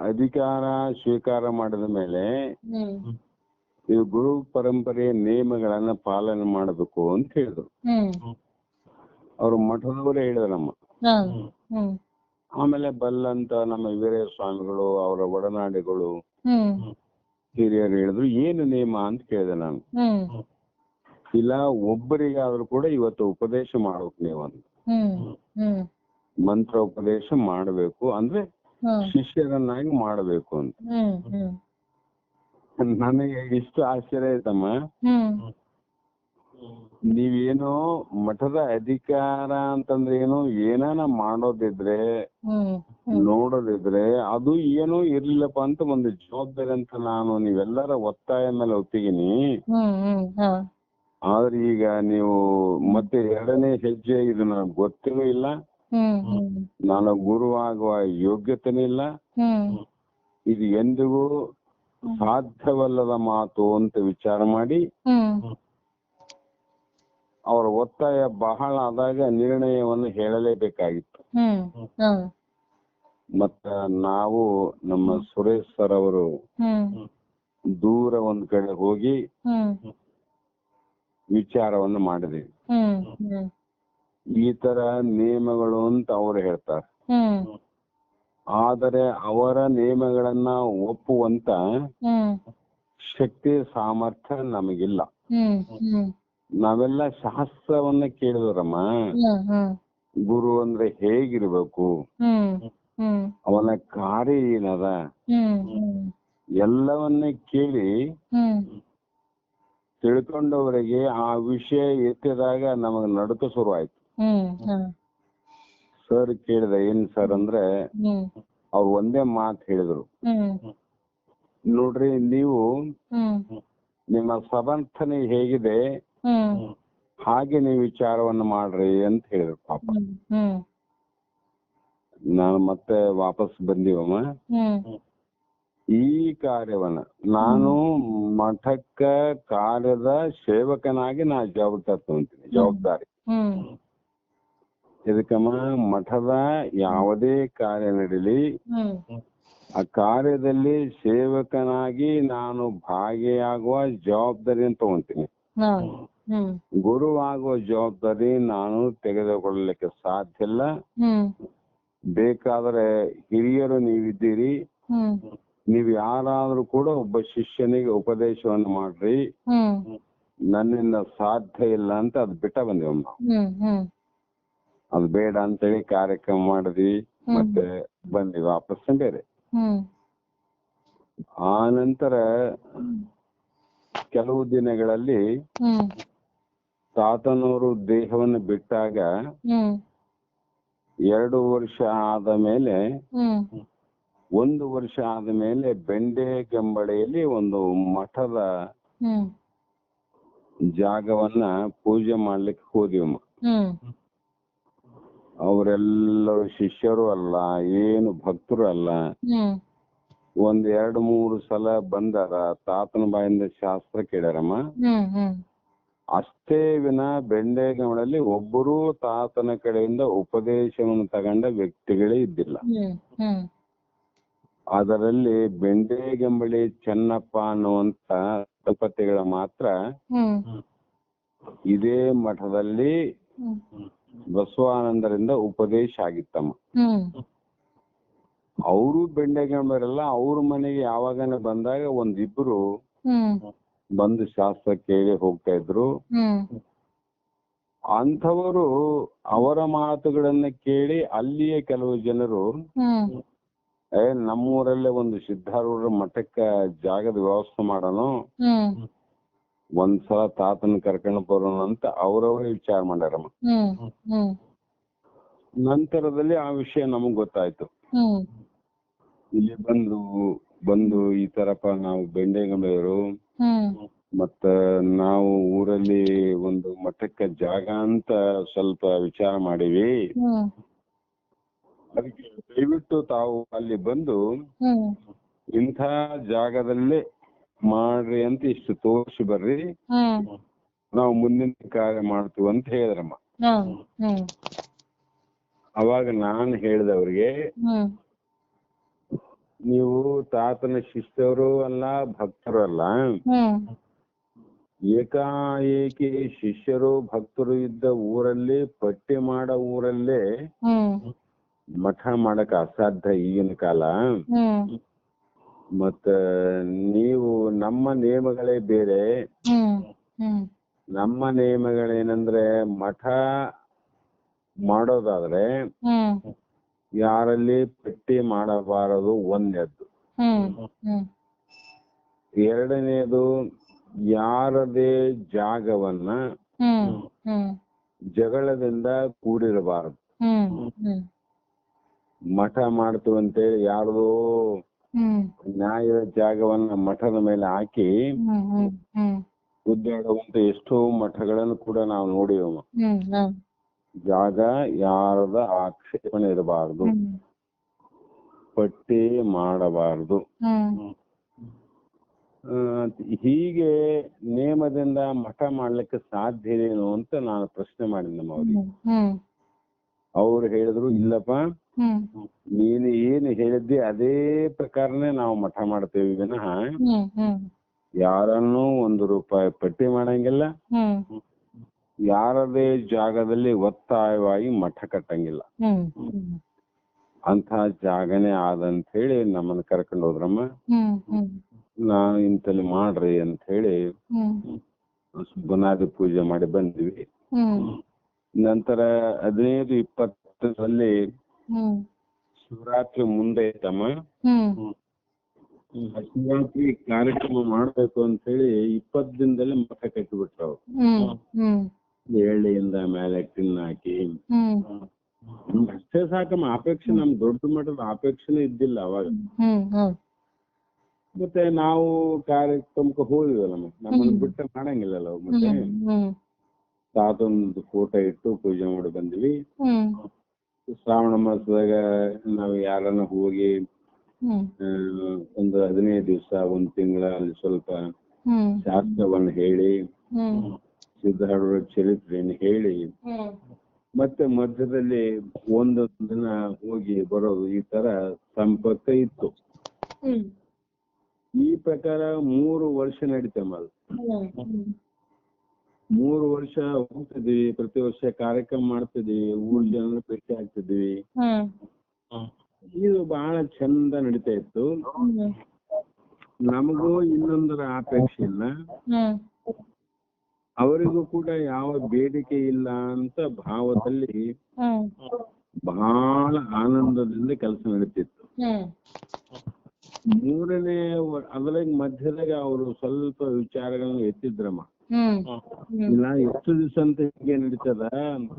ಅಧಿಕಾರ ಸ್ವೀಕಾರ ಮಾಡಿದ ಮೇಲೆ ಇದು ಗುರು ಪರಂಪರೆಯ ನಿಯಮಗಳನ್ನ ಪಾಲನೆ ಮಾಡಬೇಕು ಅಂತ ಹೇಳಿದ್ರು. ಅವ್ರು ಮಠದವರೇ ಹೇಳಿದ್ರಮ್ಮ. ಆಮೇಲೆ ಬಲ್ಲಂತ ನಮ್ಮ ವೀರಯ್ಯ ಸ್ವಾಮಿಗಳು, ಅವರ ಒಡನಾಡಿಗಳು, ಹಿರಿಯರು ಹೇಳಿದ್ರು. ಏನು ನಿಯಮ ಅಂತ ಕೇಳಿದೆ ನಾನು. ಇಲ್ಲ, ಒಬ್ಬರಿಗಾದ್ರೂ ಕೂಡ ಇವತ್ತು ಉಪದೇಶ ಮಾಡ್ಬೇಕು ನೀವಂತ. ಮಂತ್ರ ಉಪದೇಶ ಮಾಡಬೇಕು, ಅಂದ್ರೆ ಶಿಷ್ಯರನ್ನಾಗಿ ಮಾಡಬೇಕು ಅಂತ. ನನಗೆ ಇಷ್ಟು ಆಶ್ಚರ್ಯ ಆಯ್ತಮ್ಮ. ನೀವೇನೋ ಮಠದ ಅಧಿಕಾರ ಅಂತಂದ್ರೆ ಏನೋ ಏನಾನ ಮಾಡೋದಿದ್ರೆ ನೋಡೋದಿದ್ರೆ ಅದು ಏನೋ ಇರ್ಲಿಲ್ಲಪ್ಪ ಅಂತ ಒಂದು ಜವಾಬ್ದಾರಿ ಅಂತ ನಾನು ನೀವೆಲ್ಲರ ಒತ್ತಾಯ ಮೇಲೆ ಒಪ್ಪಿಗಿನಿ. ಆದ್ರೆ ಈಗ ನೀವು ಮತ್ತೆ 2ನೇ ಹೆಜ್ಜೆ, ಇದು ನನಗೆ ಗೊತ್ತಿಲ್ಲ, ಇಲ್ಲ ನಾನು ಗುರು ಆಗುವ ಯೋಗ್ಯತೆನೂ ಇಲ್ಲ, ಇದು ಎಂದಿಗೂ ಸಾಧ್ಯವಲ್ಲದ ಮಾತು ಅಂತ ವಿಚಾರ ಮಾಡಿ ಅವರ ಒತ್ತಾಯ ಬಹಳ ಆದಾಗ ನಿರ್ಣಯವನ್ನು ಹೇಳಲೇಬೇಕಾಗಿತ್ತು. ಮತ್ತ ನಾವು ನಮ್ಮ ಸುರೇಶ್ ಸರ್ ಅವರು ದೂರ ಒಂದ್ ಕಡೆ ಹೋಗಿ ವಿಚಾರವನ್ನು ಮಾಡಿದ್ವಿ. ಈ ತರ ನಿಯಮಗಳು ಅಂತ ಅವರು ಹೇಳ್ತಾರೆ, ಆದರೆ ಅವರ ನಿಯಮಗಳನ್ನ ಒಪ್ಪುವಂತ ಶಕ್ತಿ ಸಾಮರ್ಥ್ಯ ನಮಗಿಲ್ಲ. ನಾವೆಲ್ಲ ಶಾಸ್ತ್ರವನ್ನ ಕೇಳಿದ್ರಮ್ಮ. ಗುರು ಅಂದ್ರೆ ಹೇಗಿರ್ಬೇಕು, ಅವನ ಕಾರ್ಯ ಏನದ, ಎಲ್ಲವನ್ನ ಕೇಳಿ ತಿಳ್ಕೊಂಡವರಿಗೆ ಆ ವಿಷಯ ಎತ್ತಿದಾಗ ನಮಗ್ ನಡುಕ ಶುರು ಆಯ್ತು. ಸರ್ ಕೇಳಿದ, ಏನ್ ಸರ್ ಅಂದ್ರೆ ಅವ್ರು ಒಂದೇ ಮಾತು ಹೇಳಿದ್ರು, ನೋಡ್ರಿ ನೀವು ನಿಮ್ಮ ಸಮರ್ಥನೆ ಹೇಗಿದೆ ಹಾಗೆ ನೀವು ವಿಚಾರವನ್ನು ಮಾಡ್ರಿ ಅಂತ ಹೇಳಿದ್ರು. ಪಾಪ ನಾನು ಮತ್ತೆ ವಾಪಸ್ ಬಂದೀವಮ್ಮ. ಈ ಕಾರ್ಯವನ್ನ ನಾನು ಮಠಕ್ಕ ಕಾರ್ಯದ ಸೇವಕನಾಗಿ ನಾ ಜವಾಬ್ದಾರಿ ತಗೊಂತೀನಿ. ಜವಾಬ್ದಾರಿ ಇದಕ್ಕಮ್ಮ, ಮಠದ ಯಾವುದೇ ಕಾರ್ಯ ನಡೀಲಿ ಆ ಕಾರ್ಯದಲ್ಲಿ ಸೇವಕನಾಗಿ ನಾನು ಭಾಗಿಯಾಗುವ ಜವಾಬ್ದಾರಿಯನ್ನು ತಗೊಂತೀನಿ. ಗುರು ಆಗುವ ಜವಾಬ್ದಾರಿ ನಾನು ತೆಗೆದುಕೊಳ್ಳಲಿಕ್ಕೆ ಸಾಧ್ಯ ಇಲ್ಲ. ಬೇಕಾದ್ರೆ ಹಿರಿಯರು ನೀವಿದ್ದೀರಿ, ನೀವ್ ಯಾರಾದ್ರೂ ಕೂಡ ಒಬ್ಬ ಶಿಷ್ಯನಿಗೆ ಉಪದೇಶವನ್ನು ಮಾಡ್ರಿ, ನನ್ನಿಂದ ಸಾಧ್ಯ ಇಲ್ಲ ಅಂತ ಅದ್ ಬಿಟ್ಟ ಬಂದಿವಮ್ಮ. ಅದು ಬೇಡ ಅಂತೇಳಿ ಕಾರ್ಯಕ್ರಮ ಮಾಡಿದ್ವಿ, ಮತ್ತೆ ಬಂದ್ವಿ ವಾಪಸ್ ಬೇರೆ. ಆ ನಂತರ ಕೆಲವು ದಿನಗಳಲ್ಲಿ ತಾತನವರು ದೇಹವನ್ನು ಬಿಟ್ಟಾಗ 2 ವರ್ಷ ಆದ ಮೇಲೆ 1 ವರ್ಷ ಆದ ಮೇಲೆ ಬೆಂಡೆಗಂಬಳಿಯಲ್ಲಿ ಒಂದು ಮಠದ ಜಾಗವನ್ನ ಪೂಜೆ ಮಾಡ್ಲಿಕ್ಕೆ ಹೋದಿವಮ್ಮ. ಅವರೆಲ್ಲರೂ ಶಿಷ್ಯರು ಅಲ್ಲ, ಏನು ಭಕ್ತರು ಅಲ್ಲ. 2-3 ಸಲ ಬಂದಾರ, ತಾತನ ಬಾಯಿಂದ ಶಾಸ್ತ್ರ ಕೇಳ್ಯಾರಮ್ಮ. ಅಷ್ಟೇ ವಿನ ಬೆಂಡೆಗಂಬಳಲ್ಲಿ ಒಬ್ಬರೂ ತಾತನ ಕಡೆಯಿಂದ ಉಪದೇಶವನ್ನು ತಗೊಂಡ ವ್ಯಕ್ತಿಗಳೇ ಇದ್ದಿಲ್ಲ. ಅದರಲ್ಲಿ ಬೆಂಡೆಗಂಬಳಿ ಚೆನ್ನಪ್ಪ ಅನ್ನುವಂತ ದಂಪತಿಗಳ ಮಾತ್ರ ಇದೇ ಮಠದಲ್ಲಿ ಬಸವಾನಂದರಿಂದ ಉಪದೇಶ ಆಗಿತ್ತಮ್ಮ. ಅವರು ಬೆಂಡೆಗಂಬಳೆಲ್ಲ ಅವ್ರ ಮನೆಗೆ ಯಾವಾಗನ ಬಂದಾಗ ಒಂದಿಬ್ರು ಬಂದು ಶಾಸ್ತ್ರ ಕೇಳಿ ಹೋಗ್ತಾ ಇದ್ರು. ಅಂಥವರು ಅವರ ಮಾತುಗಳನ್ನ ಕೇಳಿ ಅಲ್ಲಿಯೇ ಕೆಲವು ಜನರು ನಮ್ಮೂರಲ್ಲೇ ಒಂದು ಸಿದ್ಧಾರೂಢರ ಮಠಕ್ಕ ಜಾಗದ ವ್ಯವಸ್ಥೆ ಮಾಡೋಣ, ಒಂದ್ಸಲ ತಾತನ ಕರ್ಕೊಂಡು ಬರೋಣ ಅಂತ ಅವ್ರವ್ರೇ ವಿಚಾರ ಮಾಡ್ಯಾರಮ್ಮ. ನಂತರದಲ್ಲಿ ಆ ವಿಷಯ ನಮಗ್ ಗೊತ್ತಾಯ್ತು. ಇಲ್ಲಿ ಬಂದು ಈ ತರಪ್ಪ ನಾವು ಬೆಂಡೆಗಂಬೆಯವರು, ಮತ್ತ ನಾವು ಊರಲ್ಲಿ ಒಂದು ಮಠಕ್ಕೆ ಜಾಗ ಅಂತ ಸ್ವಲ್ಪ ವಿಚಾರ ಮಾಡಿವಿ, ಅದಕ್ಕೆ ದಯವಿಟ್ಟು ತಾವು ಅಲ್ಲಿ ಬಂದು ಇಂಥ ಜಾಗದಲ್ಲೇ ಮಾಡ್ರಿ ಅಂತ ಇಷ್ಟು ತೋರಿಸಿ ಬರ್ರಿ, ನಾವು ಮುಂದಿನ ಕಾರ್ಯ ಮಾಡ್ತೀವಿ ಅಂತ ಹೇಳಿದ್ರಮ್ಮ. ಅವಾಗ ನಾನು ಹೇಳಿದವ್ರಿಗೆ, ನೀವು ತಾತನ ಶಿಷ್ಯರು ಅಲ್ಲ, ಭಕ್ತರು ಅಲ್ಲ, ಏಕಾಏಕಿ ಶಿಷ್ಯರು ಭಕ್ತರು ಇದ್ದ ಊರಲ್ಲಿ, ಪಟ್ಟಿ ಮಾಡೋ ಊರಲ್ಲೇ ಮಠ ಮಾಡಕ್ ಅಸಾಧ್ಯ ಈಗಿನ ಕಾಲ. ಮತ್ತ ನೀವು ನಮ್ಮ ನಿಯಮಗಳೇ ಬೇರೆ. ನಮ್ಮ ನಿಯಮಗಳೇನಂದ್ರೆ ಮಠ ಮಾಡೋದಾದ್ರೆ ಯಾರಲ್ಲಿ ಪಟ್ಟಿ ಮಾಡಬಾರದು, ಒಂದನೇದ್ದು. ಎರಡನೇದು, ಯಾರದೇ ಜಾಗವನ್ನ ಜಗಳದಿಂದ ಕೂಡಿರಬಾರದು. ಮಠ ಮಾಡ್ತೀವಿ ಅಂತೇಳಿ ಯಾರ್ದೋ ನ್ಯಾಯದ ಜಾಗವನ್ನ ಮಠದ ಮೇಲೆ ಹಾಕಿ ಉದ್ದಾಡುವಂತ ಎಷ್ಟೋ ಮಠಗಳನ್ನು ಕೂಡ ನಾವು ನೋಡಿವಮ್ಮ. ಜಾಗ ಯಾರದ ಆಕ್ಷೇಪಣೆ ಇರಬಾರದು, ಪಟ್ಟಿ ಮಾಡಬಾರದು. ಹೀಗೆ ನೇಮದಿಂದ ಮಠ ಮಾಡ್ಲಿಕ್ಕೆ ಸಾಧ್ಯನೇನು ಅಂತ ನಾನು ಪ್ರಶ್ನೆ ಮಾಡಿದ್ನಮ್ಮ ಅವ್ರಿಗೆ. ಅವ್ರು ಹೇಳಿದ್ರು, ಇಲ್ಲಪ್ಪ, ನೀನು ಏನು ಹೇಳಿದ್ದಿ ಅದೇ ಪ್ರಕಾರನೇ ನಾವು ಮಠ ಮಾಡ್ತೇವೆ ವಿನಃ ಯಾರನ್ನೂ 1 ರೂಪಾಯಿ ಪಟ್ಟಿ ಮಾಡಂಗಿಲ್ಲ, ಯಾರದೇ ಜಾಗದಲ್ಲಿ ಒತ್ತಾಯವಾಗಿ ಮಠ ಕಟ್ಟಂಗಿಲ್ಲ. ಅಂತ ಜಾಗನೇ ಆದಂತ ಹೇಳಿ ನಮ್ಮನ್ನ ಕರ್ಕೊಂಡು ಹೋದ್ರಮ್ಮ. ನಾನು ಇಂತಲ್ಲಿ ಮಾಡ್ರಿ ಅಂತ ಹೇಳಿ ಬುನಾದಿ ಪೂಜೆ ಮಾಡಿ ಬಂದ್ವಿ. ನಂತರ 15-20ರಲ್ಲಿ ಶಿವರಾತ್ರಿ ಮುಂದೆ ಐತಮ್ಮ. ಶಿವರಾತ್ರಿ ಕಾರ್ಯಕ್ರಮ ಮಾಡ್ಬೇಕು ಅಂತ ಹೇಳಿ 20 ದಿನದಲ್ಲಿ ಮಠ ಕಟ್ಟಿಬಿಟ್ರು ಅವ್ರು. ಎಳ್ಳಿಯಿಂದ ಮೇಲೆ ಟಿನ್ ಹಾಕಿ ಅಷ್ಟೇ ಸಾಕಮ್ಮ. ಅಪೇಕ್ಷೆ, ನಮ್ ದೊಡ್ಡ ಮಠದ ಅಪೇಕ್ಷೆನೇ ಇದ್ದಿಲ್ಲ ಅವಾಗ. ಮತ್ತೆ ನಾವು ಕಾರ್ಯಕ್ರಮಕ್ಕೆ ಹೋಗಿವಲ್ಲ, ನಮ್ಮನ್ನ ಬಿಟ್ಟ ಮಾಡಂಗಿಲ್ಲಲ್ಲ. ಮತ್ತೆ ತಾತೊಂದು ಫೋಟೋ ಇಟ್ಟು ಪೂಜೆ ಮಾಡಿ ಬಂದ್ವಿ. ಶ್ರಾವಣ ಮಾಸದಾಗ ನಾವು ಯಾರನ್ನ ಹೋಗಿ ಒಂದು 15 ದಿವಸ 1 ತಿಂಗಳ ಅಲ್ಲಿ ಸ್ವಲ್ಪ ಶಾಸ್ತ್ರವನ್ನು ಹೇಳಿ, ಸಿದ್ಧಾರೂಢರ ಚರಿತ್ರೆಯನ್ನು ಹೇಳಿ, ಮತ್ತೆ ಮಧ್ಯದಲ್ಲಿ 1 ದಿನ ಹೋಗಿ ಬರೋದು, ಈ ತರ ಸಂಪರ್ಕ ಇತ್ತು. ಈ ಪ್ರಕಾರ 3 ವರ್ಷ ನಡೀತಮ್ಮ. ಅದು 3 ವರ್ಷ ಹೋಗ್ತಿದ್ವಿ, ಪ್ರತಿ ವರ್ಷ ಕಾರ್ಯಕ್ರಮ ಮಾಡ್ತಿದ್ವಿ, ಊರ್ ಜನರು ಭೇಟಿ ಆಗ್ತಿದ್ವಿ. ಇದು ಬಹಳ ಚಂದ ನಡೀತಾ ಇತ್ತು. ನಮಗೂ ಇನ್ನೊಂದರ ಅಪೇಕ್ಷೆ ಇಲ್ಲ, ಹ್ಮ್ ಅವರಿಗೂ ಕೂಡ ಯಾವ ಬೇಡಿಕೆ ಇಲ್ಲ ಅಂತ ಭಾವದಲ್ಲಿ ಹ್ಮ್ ಬಹಳ ಆನಂದದಿಂದ ಕೆಲಸ ನಡೀತಿತ್ತು. ಹ್ಮ್ ಮೂರನೇ ಅದ್ರಾಗ ಮಧ್ಯದಾಗ ಅವರು ಸ್ವಲ್ಪ ವಿಚಾರಗಳನ್ನ ಎತ್ತಿದ್ರಮ್ಮ. ಹ್ಮ್ ಇಲ್ಲ ಎಷ್ಟು ದಿವಸ ಅಂತ ಹೀಗೆ ನಡೀತದ,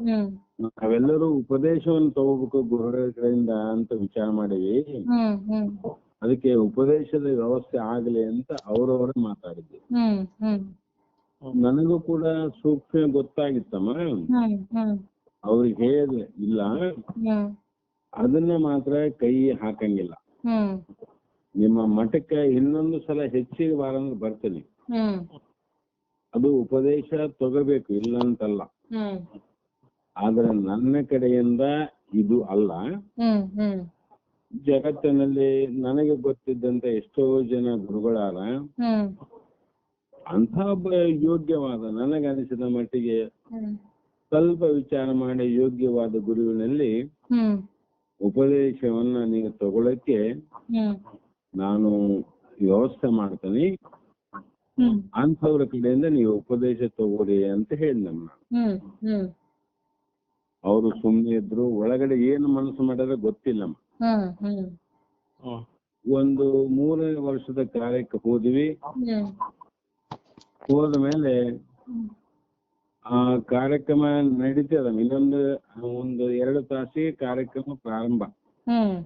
ಹ್ಮ್ ನಾವೆಲ್ಲರೂ ಉಪದೇಶವನ್ನು ತಗೋಬೇಕು ಗುರುಗಳ ಕಡೆಯಿಂದ ಅಂತ ವಿಚಾರ ಮಾಡಿವಿ. ಹ್ಮ್ ಹ್ಮ್ ಅದಕ್ಕೆ ಉಪದೇಶದ ವ್ಯವಸ್ಥೆ ಆಗಲಿ ಅಂತ ಅವರವರೇ ಮಾತಾಡಿದ್ವಿ. ಹ್ಮ್ ಹ್ಮ್ ನನಗೂ ಕೂಡ ಸೂಕ್ಷ್ಮ ಗೊತ್ತಾಗಿತ್ತಮ್ಮ. ಹ್ಮ್ ಹ್ಮ್ ಅವ್ರಿಗೆ ಹೇಳಿದೆ, ಇಲ್ಲ ಹ್ಮ್ ಅದನ್ನ ಮಾತ್ರ ಕೈ ಹಾಕಂಗಿಲ್ಲ, ಹ್ಮ್ ನಿಮ್ಮ ಮಠಕ್ಕೆ ಇನ್ನೊಂದು ಸಲ ಹೆಚ್ಚಿಗೆ ವಾರ ಬರ್ತೀನಿ, ಹ್ಮ್ ಅದು ಉಪದೇಶ ತಗೋಬೇಕು ಇಲ್ಲ ಅಂತಲ್ಲ, ಹ್ಮ್ ಆದ್ರೆ ನನ್ನ ಕಡೆಯಿಂದ ಇದು ಅಲ್ಲ. ಹ್ಮ್ ಹ್ಮ್ ಜಗತ್ತಿನಲ್ಲಿ ನನಗೆ ಗೊತ್ತಿದ್ದಂತ ಎಷ್ಟೋ ಜನ ಗುರುಗಳಾರ, ಹ್ಮ್ ಅಂಥ ಒಬ್ಬ ಯೋಗ್ಯವಾದ ನನಗನಿಸಿದ ಮಟ್ಟಿಗೆ ಹ್ಮ್ ಸ್ವಲ್ಪ ವಿಚಾರ ಮಾಡಿ ಯೋಗ್ಯವಾದ ಗುರುವಿನಲ್ಲಿ ಹ್ಮ್ ಉಪದೇಶವನ್ನ ನೀವು ತಗೊಳಕ್ಕೆ ಹ್ಮ್ ನಾನು ವ್ಯವಸ್ಥೆ ಮಾಡ್ತೀನಿ, ಹ್ಮ್ ಅಂಥವ್ರ ಕಡೆಯಿಂದ ನೀವು ಉಪದೇಶ ತಗೋರಿ ಅಂತ ಹೇಳಿ ನಮ್ಮ. ಹ್ಮ್ ಹ್ಮ್ ಅವರು ಸುಮ್ಮನೆ ಇದ್ರು, ಒಳಗಡೆ ಏನು ಮನಸ್ಸು ಮಾಡಿದ್ರೆ ಗೊತ್ತಿಲ್ಲಮ್ಮ. ಹ್ಮ್ ಹ್ಮ್ ಒಂದು 3ನೇ ವರ್ಷದ ಕಾರ್ಯಕ್ಕೆ ಹೋದ್ವಿ. ಹ್ಮ್ ಹೋದ ಮೇಲೆ ಆ ಕಾರ್ಯಕ್ರಮ ನಡೀತದ, ಇನ್ನೊಂದು 2 ತಾಸಿಗೆ ಕಾರ್ಯಕ್ರಮ ಪ್ರಾರಂಭ. ಹ್ಮ್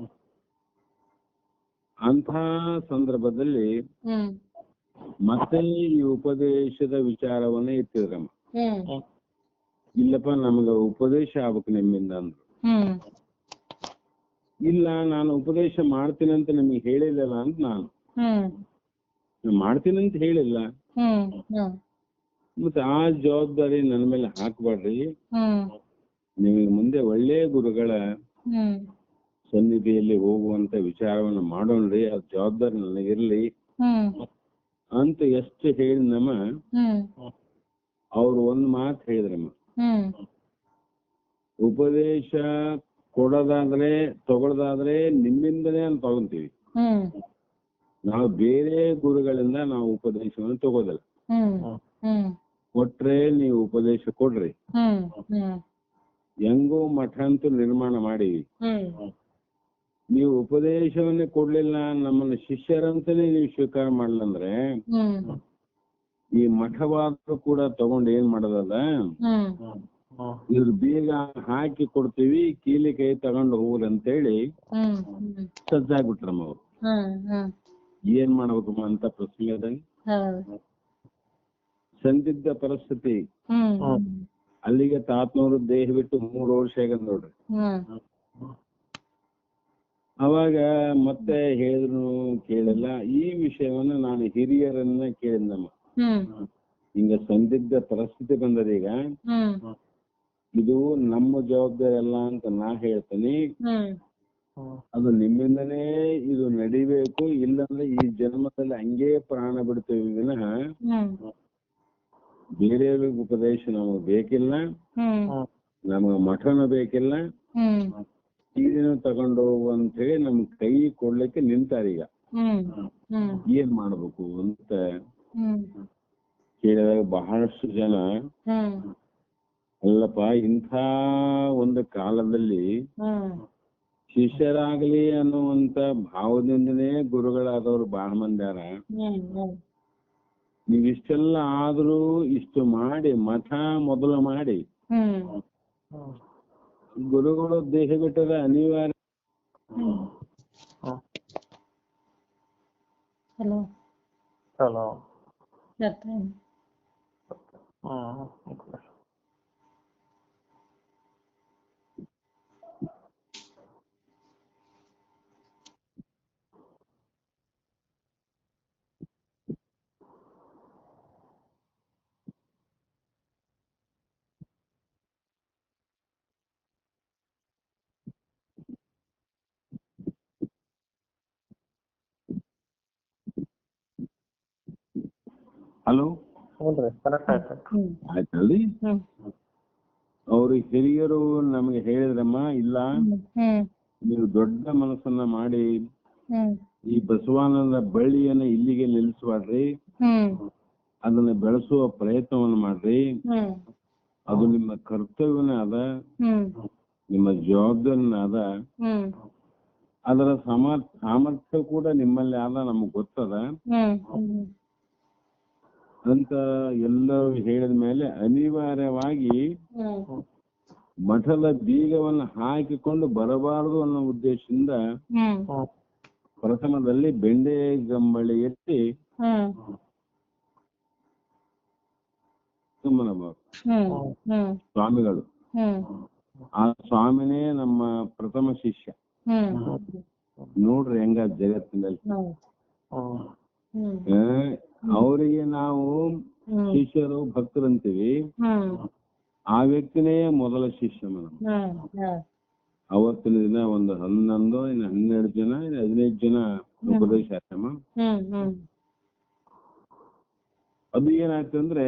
ಅಂಥ ಸಂದರ್ಭದಲ್ಲಿ ಹ್ಮ್ ಮತ್ತೆ ಈ ಉಪದೇಶದ ವಿಚಾರವನ್ನ ಎತ್ತಿದ್ರಮ್ಮ. ಹ್ಮ್ ಇಲ್ಲಪ್ಪ ನಮ್ಗ ಉಪದೇಶ ಆಗ್ಬೇಕು ನಿಮ್ಮಿಂದ ಅಂದ್ರು. ಹ್ಮ್ ಇಲ್ಲ, ನಾನು ಉಪದೇಶ ಮಾಡ್ತೀನಿ ಅಂತ ನಿಮಗೆ ಹೇಳಿಲ್ಲಲ್ಲ ಅಂತ ನಾನು. ಮಾಡ್ತೀನಿ ಅಂತ ಹೇಳಿಲ್ಲ, ಮತ್ತೆ ಆ ಜವಾಬ್ದಾರಿ ನನ್ನ ಮೇಲೆ ಹಾಕ್ಬೇಡ್ರಿ. ನಿಮಗೆ ಮುಂದೆ ಒಳ್ಳೆ ಗುರುಗಳ ಸನ್ನಿಧಿಯಲ್ಲಿ ಹೋಗುವಂತ ವಿಚಾರವನ್ನು ಮಾಡೋಣ್ರಿ, ಆ ಜವಾಬ್ದಾರಿ ನನಗಿರ್ಲಿ ಅಂತ ಎಷ್ಟು ಹೇಳಿ ನಮ್ಮ ಅವ್ರು ಒಂದ್ ಮಾತು ಹೇಳಿದ್ರಮ್ಮ, ಉಪದೇಶ ಕೊಡೋದಾದ್ರೆ ತಗೊಳ್ಳೋದಾದ್ರೆ ನಿಮ್ಮಿಂದನೇ ಅಂತ ತಗೊಂತೀವಿ, ನಾವು ಬೇರೆ ಗುರುಗಳಿಂದ ನಾವು ಉಪದೇಶವನ್ನು ತಗೋದಲ್ಲ. ಕೊಟ್ರೆ ನೀವು ಉಪದೇಶ ಕೊಡ್ರಿ, ಹೆಂಗೋ ಮಠ ಅಂತೂ ನಿರ್ಮಾಣ ಮಾಡೀವಿ, ನೀವು ಉಪದೇಶವನ್ನೇ ಕೊಡ್ಲಿಲ್ಲ, ನಮ್ಮನ್ನ ಶಿಷ್ಯರಂತಾನೆ ನೀವು ಸ್ವೀಕಾರ ಮಾಡ್ಲಂದ್ರೆ ಈ ಮಠವಾದ್ರು ಕೂಡ ತಗೊಂಡು ಏನ್ ಮಾಡೋದಲ್ಲ, ಇವ್ರು ಬೇಗ ಹಾಕಿ ಕೊಡ್ತೀವಿ, ಕೀಲಿ ಕೈ ತಗೊಂಡು ಹೋಗ್ರಿ ಅಂತೇಳಿ ಸಜ್ಜಾಗ್ಬಿಟ್ರಮ್ಮ ಅವ್ರು. ಏನ್ ಮಾಡ್ಬೇಕಮ್ಮ ಅಂತ ಪ್ರಶ್ನೆ, ಸಂದಿಗ್ಧ ಪರಿಸ್ಥಿತಿ. ಅಲ್ಲಿಗೆ ತಾತನವರು ದೇಹ ಬಿಟ್ಟು 3 ವರ್ಷ ಆಗದ್ ನೋಡ್ರಿ. ಅವಾಗ ಮತ್ತೆ ಹೇಳಿದ್ರು ಕೇಳಿಲ್ಲ. ಈ ವಿಷಯವನ್ನ ನಾನು ಹಿರಿಯರನ್ನ ಕೇಳಿದ್ನಮ್ಮ, ಹಿಂಗ ಸಂದಿಗ್ಧ ಪರಿಸ್ಥಿತಿ ಬಂದದೀಗ, ಇದು ನಮ್ಮ ಜವಾಬ್ದಾರಿ ಅಲ್ಲ ಅಂತ ನಾ ಹೇಳ್ತೀನಿ, ಅದು ನಿಮ್ಮಿಂದನೇ ಇದು ನಡಿಬೇಕು, ಇಲ್ಲಾಂದ್ರೆ ಈ ಜನ್ಮದಲ್ಲಿ ಹಂಗೇ ಪ್ರಾಣ ಬಿಡ್ತೇವೆ ವಿನಃ ಬೇರೆಯವ್ರಿಗೆ ಉಪದೇಶ ನಮಗ್ ಬೇಕಿಲ್ಲ, ನಮಗ ಮಠನ ಬೇಕಿಲ್ಲ, ಇದನ್ನ ತಗೊಂಡು ಹೋಗುವಂತ ಹೇಳಿ ನಮ್ ಕೈ ಕೊಡ್ಲಿಕ್ಕೆ ನಿಂತಾರೀಗ. ಏನ್ ಮಾಡ್ಬೇಕು ಅಂತ ಕೇಳಿದಾಗ ಬಹಳಷ್ಟು ಜನ, ಅಲ್ಲಪ್ಪ ಇಂಥ ಒಂದು ಕಾಲದಲ್ಲಿ ಶಿಷ್ಯರಾಗ್ಲಿ ಅನ್ನುವಂತ ಭಾವದಿಂದನೇ ಗುರುಗಳಾದವ್ರು ಬಹಳ ಮಂದಿ ಅರ. ನೀವಿಷ್ಟೆಲ್ಲ ಆದ್ರೂ ಇಷ್ಟು ಮಾಡಿ ಮಠ ಮೊದಲು ಮಾಡಿ ಗುರುಗಳು ದೇಹ ಬಿಟ್ಟರೆ ಅನಿವಾರ್ಯ. ಹಲೋ ಹಲೋ ಹಲೋ, ಆಯ್ತಲ್ರಿ. ಅವ್ರು ಹಿರಿಯರು ನಮಗೆ ಹೇಳಿದ್ರಮ್ಮ, ಇಲ್ಲ ನೀವು ದೊಡ್ಡ ಮನಸ್ಸನ್ನ ಮಾಡಿ ಈ ಬಸವಾನಂದ ಬಳ್ಳಿಯನ್ನ ಇಲ್ಲಿಗೆ ನಿಲ್ಲಿಸಬೇಡ್ರಿ, ಅದನ್ನ ಬೆಳೆಸುವ ಪ್ರಯತ್ನವನ್ನು ಮಾಡ್ರಿ. ಅದು ನಿಮ್ಮ ಕರ್ತವ್ಯನ ಅದ, ನಿಮ್ಮ ಜವಾಬ್ದಾರಿನ ಅದ. ಅದರ ಸಾಮರ್ಥ್ಯ ಕೂಡ ನಿಮ್ಮಲ್ಲಿ ಆದ, ನಮಗ್ ಗೊತ್ತದ ಅಂತ ಎಲ್ಲರೂ ಹೇಳಿದ ಮೇಲೆ ಅನಿವಾರ್ಯವಾಗಿ ಮಠದ ಬೀಗವನ್ನು ಹಾಕಿಕೊಂಡು ಬರಬಾರದು ಅನ್ನೋ ಉದ್ದೇಶದಿಂದ ಪ್ರಥಮದಲ್ಲಿ ಬೆಂಡೆ ಗಂಬಳಿ ಎತ್ತಿ ಸ್ವಾಮಿಗಳು, ಆ ಸ್ವಾಮಿನೇ ನಮ್ಮ ಪ್ರಥಮ ಶಿಷ್ಯ. ನೋಡ್ರಿ ಹೆಂಗ ಜಗತ್ತಿನಲ್ಲಿ ಅವರಿಗೆ ನಾವು ಶಿಷ್ಯರು ಭಕ್ತರಂತೀವಿ, ಆ ವ್ಯಕ್ತಿನೇ ಮೊದಲ ಶಿಷ್ಯ. ಅವತ್ತಿನ ದಿನ ಒಂದು 11 12 ಜನ 15 ಜನ ಉಪದೇಶ ಆಶ್ರಮ. ಅದು ಏನಾಯ್ತಂದ್ರೆ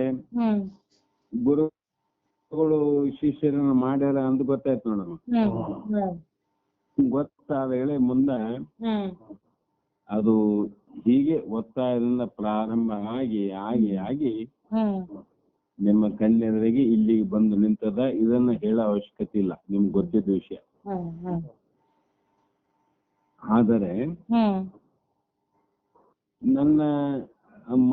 ಗುರುಗಳು ಶಿಷ್ಯರನ್ನ ಮಾಡ್ಯಾರ ಅಂತ ಗೊತ್ತಾಯ್ತು ನೋಡಮ್ಮ. ಗೊತ್ತಾದ ವೇಳೆ ಮುಂದೆ ಅದು ಹೀಗೆ ಒತ್ತಾಯದಿಂದ ಪ್ರಾರಂಭ ಆಗಿ ಆಗಿ ಆಗಿ ನಿಮ್ಮ ಕಣ್ಣೆದುರಿಗೆ ಇಲ್ಲಿಗೆ ಬಂದು ನಿಂತದ. ಇದನ್ನ ಹೇಳೋ ಅವಶ್ಯಕತೆ ಇಲ್ಲ, ನಿಮ್ಗೆ ಗೊತ್ತಿದ್ದ ವಿಷಯ. ಆದರೆ ನನ್ನ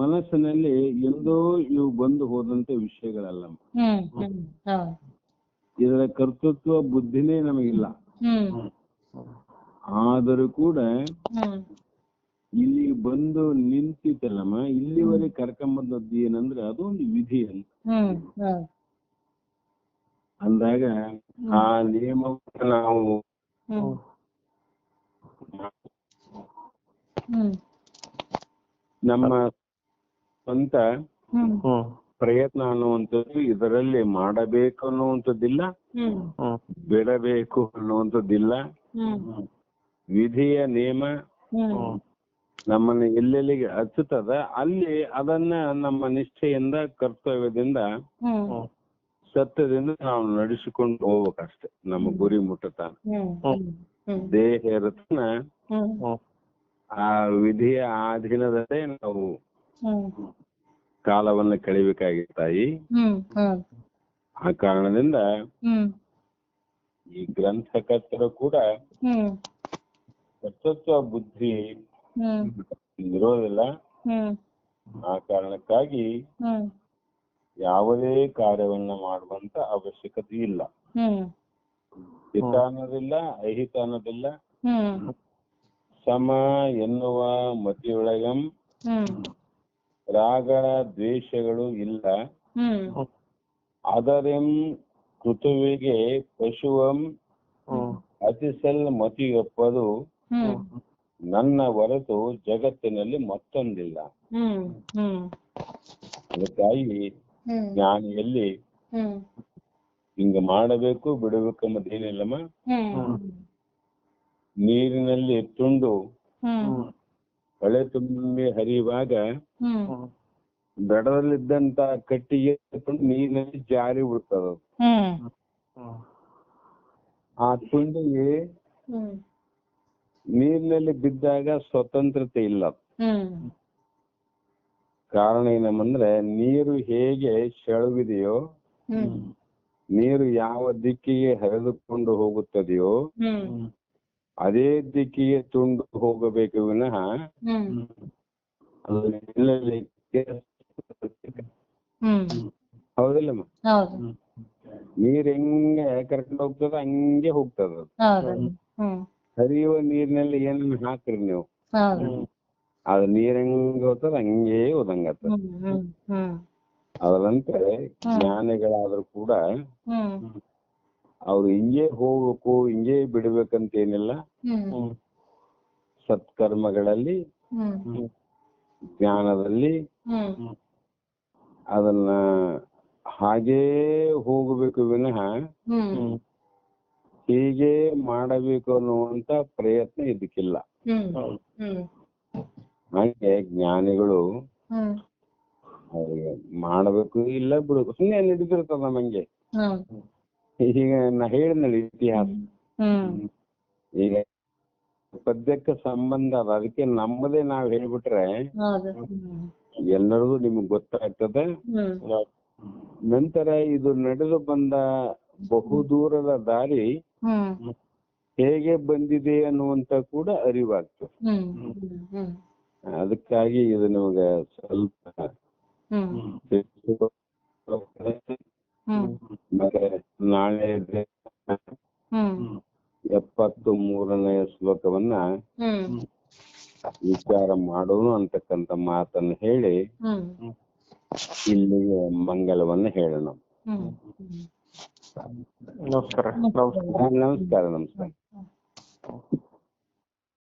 ಮನಸ್ಸಿನಲ್ಲಿ ಎಂದೋ ಇವು ಬಂದು ಹೋದಂತ ವಿಷಯಗಳಲ್ಲ. ಇದರ ಕರ್ತೃತ್ವ ಬುದ್ಧಿನೇ ನಮಗಿಲ್ಲ. ಆದರೂ ಕೂಡ ಇಲ್ಲಿ ಬಂದು ನಿಂತಿತ್ತಲ್ಲಮ್ಮ, ಇಲ್ಲಿವರೆಗೆ ಕರ್ಕೊಂಬಂದದ್ದು ಏನಂದ್ರೆ ಅದೊಂದು ವಿಧಿ ಅಂತ ಅಂದಾಗ ಆ ನಿಯಮವನ್ನು ನಾವು ನಮ್ಮ ಸ್ವಂತ ಪ್ರಯತ್ನ ಅನ್ನುವಂಥದ್ದು ಇದರಲ್ಲಿ ಮಾಡಬೇಕು ಅನ್ನುವಂಥದ್ದಿಲ್ಲ, ಬಿಡಬೇಕು ಅನ್ನುವಂಥದ್ದಿಲ್ಲ. ವಿಧಿಯ ನಿಯಮ ನಮ್ಮನ್ನು ಎಲ್ಲೆಲ್ಲಿಗೆ ಹಚ್ಚುತ್ತದ ಅಲ್ಲಿ ಅದನ್ನ ನಮ್ಮ ನಿಷ್ಠೆಯಿಂದ ಕರ್ತವ್ಯದಿಂದ ಸತ್ಯದಿಂದ ನಾವು ನಡೆಸಿಕೊಂಡು ಹೋಗ್ಬೇಕಷ್ಟೆ. ನಮ್ಮ ಗುರಿ ಮುಟ್ಟತಾನ ದೇಹ ರತ್ನ ಆ ವಿಧಿಯ ಅಧೀನದಲ್ಲೇ ನಾವು ಕಾಲವನ್ನು ಕಳಿಬೇಕಾಗಿತ್ತಾಯಿ. ಆ ಕಾರಣದಿಂದ ಈ ಗ್ರಂಥಕರ್ತರು ಕೂಡ ಕರ್ತೃತ್ವ ಬುದ್ಧಿ ಇರೋದಿಲ್ಲ. ಆ ಕಾರಣಕ್ಕಾಗಿ ಯಾವುದೇ ಕಾರ್ಯವನ್ನ ಮಾಡುವಂತ ಅವಶ್ಯಕತೆ ಇಲ್ಲ. ಹಿತ ಅನ್ನೋದಿಲ್ಲ, ಅಹಿತ ಅನ್ನೋದಿಲ್ಲ. ಸಮ ಎನ್ನುವ ಮತಿಯೊಳಗಂ ರಾಗ ದ್ವೇಷಗಳು ಇಲ್ಲ. ಅದರೆಂ ಕೃತುವಿಗೆ ಪಶುವಂ ಅತಿಸಲ್ ಮತಿಯೊಪ್ಪದು ನನ್ನ ಹೊರತು ಜಗತ್ತಿನಲ್ಲಿ ಮತ್ತೊಂದಿಲ್ಲ. ಅದಕ್ಕಾಗಿ ಜ್ಞಾನಿಯಲ್ಲಿ ಹಿಂಗ ಮಾಡಬೇಕು ಬಿಡಬೇಕು ಅನ್ನೋದೇನಿಲ್ಲಮ್ಮ. ನೀರಿನಲ್ಲಿ ತುಂಡು ಹೊಳೆ ತುಂಬಿ ಹರಿಯುವಾಗ ದಡದಲ್ಲಿದ್ದಂತ ಕಟ್ಟಿಗೆ ನೀರಿನಲ್ಲಿ ಜಾರಿ ಬಿಡ್ತದ. ಆ ತುಂಡಿಗೆ ನೀರಿನಲ್ಲಿ ಬಿದ್ದಾಗ ಸ್ವತಂತ್ರತೆ ಇಲ್ಲ. ಕಾರಣ ಏನಂದ್ರೆ ನೀರು ಹೇಗೆ ಸೆಳವಿದೆಯೋ, ನೀರು ಯಾವ ದಿಕ್ಕಿಗೆ ಹರಿದುಕೊಂಡು ಹೋಗುತ್ತದೆಯೋ ಅದೇ ದಿಕ್ಕಿಗೆ ತುಂಡು ಹೋಗಬೇಕು ವಿನಃ ಅದು ಹೌದಿಲ್ಲಮ್ಮ. ನೀರ್ ಹೆಂಗೆ ಕರ್ಕೊಂಡು ಹೋಗ್ತದ ಹಂಗೆ ಹೋಗ್ತದ. ಹರಿಯುವ ನೀರಿನಲ್ಲಿ ಏನನ್ನ ಹಾಕ್ರಿ ನೀವು, ಅದ್ ನೀರ್ ಹೆಂಗ್ ಹೋಗ್ತದ ಹಂಗೇ ಹೋದಂಗತ್ತ. ಅದರಂತೆ ಜ್ಞಾನಿಗಳಾದ್ರೂ ಕೂಡ ಅವ್ರು ಹಿಂಗೇ ಹೋಗ್ಬೇಕು ಹಿಂಗೇ ಬಿಡ್ಬೇಕಂತ ಏನಿಲ್ಲ. ಸತ್ಕರ್ಮಗಳಲ್ಲಿ ಜ್ಞಾನದಲ್ಲಿ ಅದನ್ನ ಹಾಗೇ ಹೋಗಬೇಕು ವಿನಃ ಹೀಗೆ ಮಾಡಬೇಕು ಅನ್ನುವಂತ ಪ್ರಯತ್ನ ಇದಕ್ಕಿಲ್ಲ. ಹಾಗೆ ಜ್ಞಾನಿಗಳು ಅವ್ರಿಗೆ ಮಾಡಬೇಕು ಇಲ್ಲ ಬಿಡಬೇಕು ಸುಮ್ಮನೆ ನಡೀತಿರ್ತದ ನಮಗೆ. ಈಗ ನಾ ಹೇಳಿದ್ನಲ್ಲ ಇತಿಹಾಸ, ಈಗ ಪದ್ಯಕ್ಕೆ ಸಂಬಂಧ ಅದ. ಅದಕ್ಕೆ ನಮ್ಮದೇ ನಾವ್ ಹೇಳ್ಬಿಟ್ರೆ ಹೌದು. ಎಲ್ಲರಿಗೂ ನಿಮ್ಗ್ ಗೊತ್ತಾಗ್ತದೆ. ನಂತರ ಇದು ನಡೆದು ಬಂದ ಬಹುದೂರದ ದಾರಿ ಹೇಗೆ ಬಂದಿದೆ ಅನ್ನುವಂತ ಕೂಡ ಅರಿವಾಗ್ತದೆ. ಅದಕ್ಕಾಗಿ ಇದು ನಿಮಗೆ ಸ್ವಲ್ಪ ಮತ್ತೆ ನಾಳೆ 73ನೇ ಶ್ಲೋಕವನ್ನ ವಿಚಾರ ಮಾಡೋಣ ಅಂತಕ್ಕಂಥ ಮಾತನ್ನು ಹೇಳಿ ಇಲ್ಲಿಗೆ ಮಂಗಲವನ್ನ ಹೇಳೋಣ. ನಮಸ್ಕಾರ. ನಮಸ್ಕಾರ.